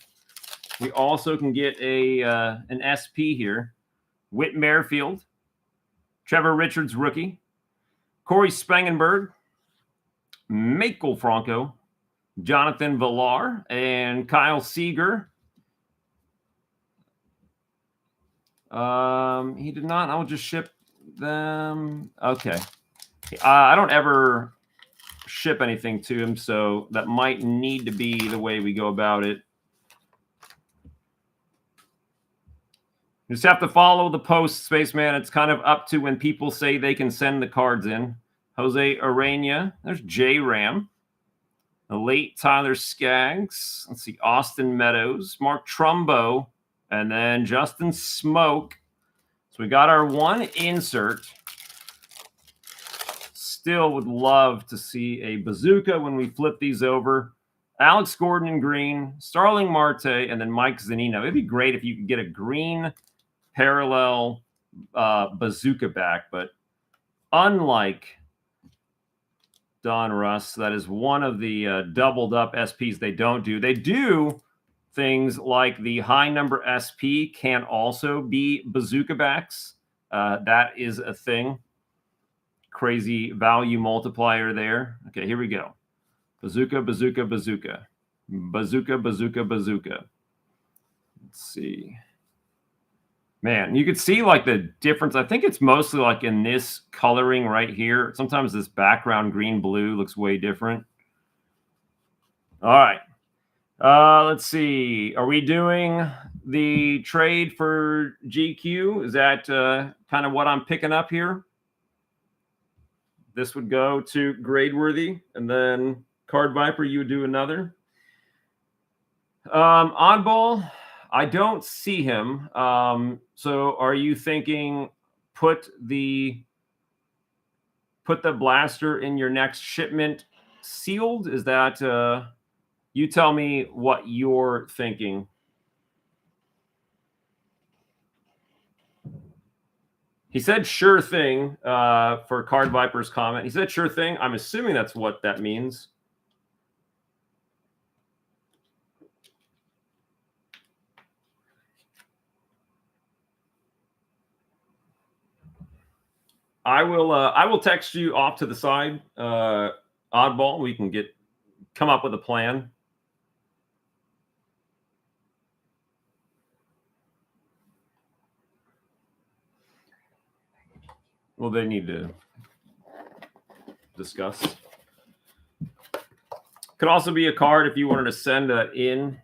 we also can get an SP here. Whit Merrifield, Trevor Richards, rookie. Corey Spangenberg, Michael Franco, Jonathan Villar, and Kyle Seager. He did not. I'll just ship them. Okay. I don't ever ship anything to him, so that might need to be the way we go about it. You just have to follow the post, Spaceman. It's kind of up to when people say they can send the cards in. Jose Arena. There's J-Ram. The late Tyler Skaggs. Let's see, Austin Meadows, Mark Trumbo, and then Justin Smoke. So we got our one insert. Still would love to see a bazooka when we flip these over. Alex Gordon in green, Starling Marte, and then Mike Zunino. It'd be great if you could get a green parallel bazooka back, but unlike Donruss, that is one of the doubled up SPs they don't do. They do things like the high number SP can also be bazooka backs. That is a thing. Crazy value multiplier there. Okay, here we go. Bazooka, bazooka, bazooka. Bazooka, bazooka, bazooka. Let's see. Man, you could see like the difference. I think it's mostly like in this coloring right here. Sometimes this background green blue looks way different. All right. Let's see. Are we doing the trade for GQ? Is that kind of what I'm picking up here? This would go to Gradeworthy, and then Card Viper, you would do another. Oddball, I don't see him. So are you thinking put the blaster in your next shipment sealed? Is that you tell me what you're thinking. He said sure thing for Card Viper's comment. He said sure thing. I'm assuming that's what that means. I will text you off to the side, Oddball. We can come up with a plan. Well, they need to discuss. Could also be a card if you wanted to send in.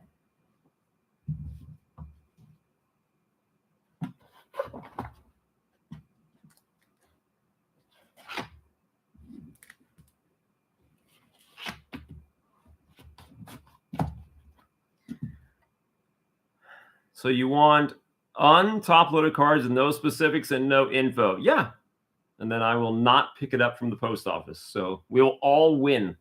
So you want top-loaded cards and no specifics and no info. Yeah. And then I will not pick it up from the post office. So we'll all win.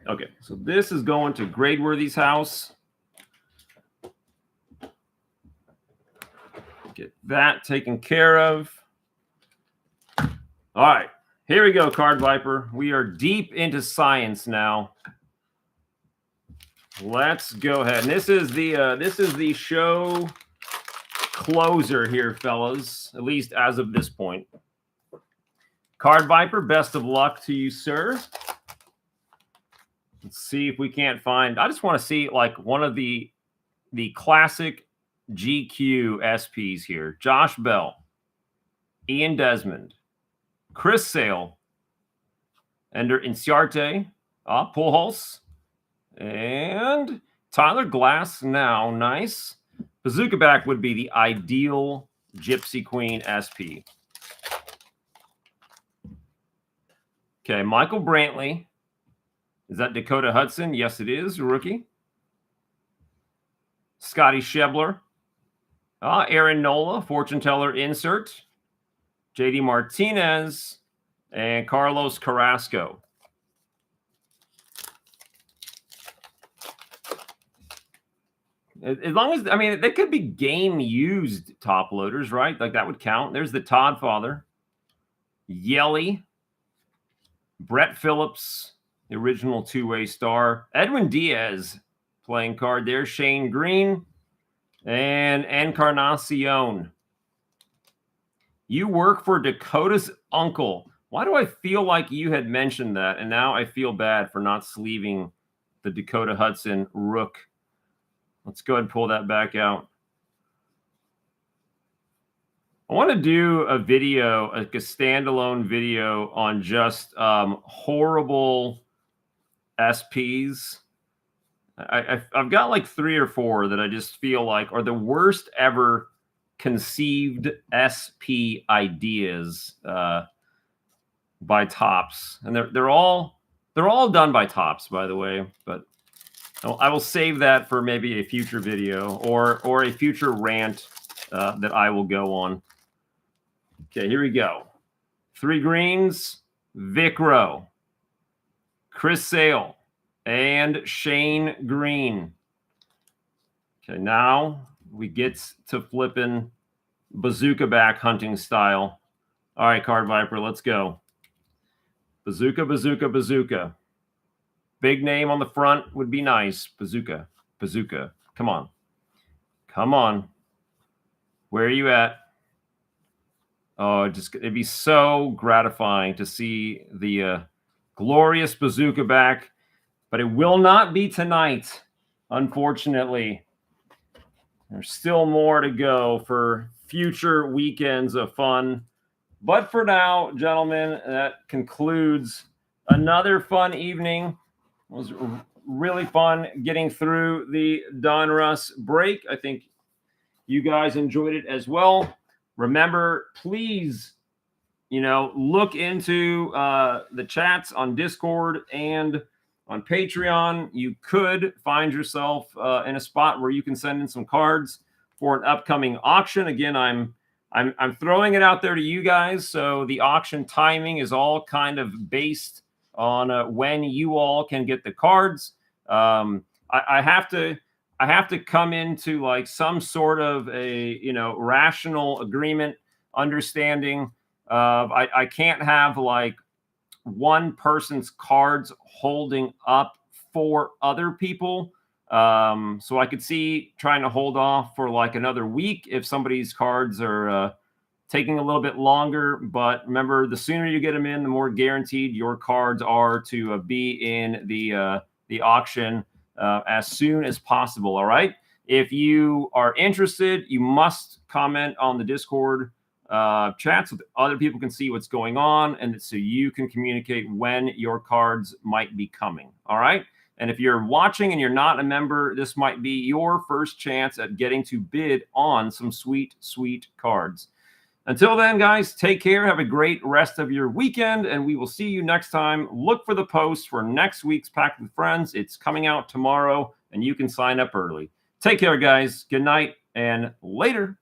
Okay, so this is going to Gradeworthy's house. Get that taken care of. All right, here we go, Card Viper. We are deep into science now. Let's go ahead. And this is the show closer here, fellas, at least as of this point. Card Viper, best of luck to you, sir. Let's see if we can't find. I just want to see like one of the classic GQ SPs here. Josh Bell, Ian Desmond, Chris Sale, Ender Inciarte, Pujols, and Tyler Glass now. Nice. Bazooka back would be the ideal Gypsy Queen SP. Okay, Michael Brantley. Is that Dakota Hudson? Yes, it is. Rookie. Scotty Schebler. Aaron Nola, fortune teller insert. JD Martinez. And Carlos Carrasco. As long as, I mean, they could be game-used top loaders, right? Like that would count. There's the Todd Father. Yelly. Brett Phillips, the original two-way star. Edwin Diaz playing card there. Shane Green. And Encarnacion. You work for Dakota's uncle. Why do I feel like you had mentioned that? And now I feel bad for not sleeving the Dakota Hudson Rook. Let's go ahead and pull that back out. I want to do a video, like a standalone video on just horrible SPs. I've got like 3 or 4 that I just feel like are the worst ever conceived SP ideas by Topps, and they're all done by Topps, by the way. But I will save that for maybe a future video or a future rant that I will go on. Okay, here we go. 3 greens, Vic Rowe, Chris Sale, and Shane Green. Okay, now we get to flipping bazooka back hunting style. All right, Card Viper, let's go. Bazooka, bazooka, bazooka. Big name on the front would be nice. Bazooka, bazooka. Come on. Come on. Where are you at? Oh, it'd be so gratifying to see the glorious bazooka back, but it will not be tonight, unfortunately. There's still more to go for future weekends of fun. But for now, gentlemen, that concludes another fun evening. It was really fun getting through the Donruss break. I think you guys enjoyed it as well. Remember, please, look into the chats on Discord and on Patreon. You could find yourself in a spot where you can send in some cards for an upcoming auction. Again, I'm throwing it out there to you guys, so the auction timing is all kind of based on when you all can get the cards. I have to come into like some sort of a rational agreement, understanding of I can't have like one person's cards holding up for other people. So I could see trying to hold off for like another week if somebody's cards are taking a little bit longer. But remember, the sooner you get them in, the more guaranteed your cards are to be in the auction as soon as possible. All right. If you are interested, you must comment on the Discord chat so that other people can see what's going on and so you can communicate when your cards might be coming. All right. And if you're watching and you're not a member, this might be your first chance at getting to bid on some sweet, sweet cards. Until then, guys, take care. Have a great rest of your weekend, and we will see you next time. Look for the post for next week's Pack with Friends. It's coming out tomorrow, and you can sign up early. Take care, guys. Good night, and later.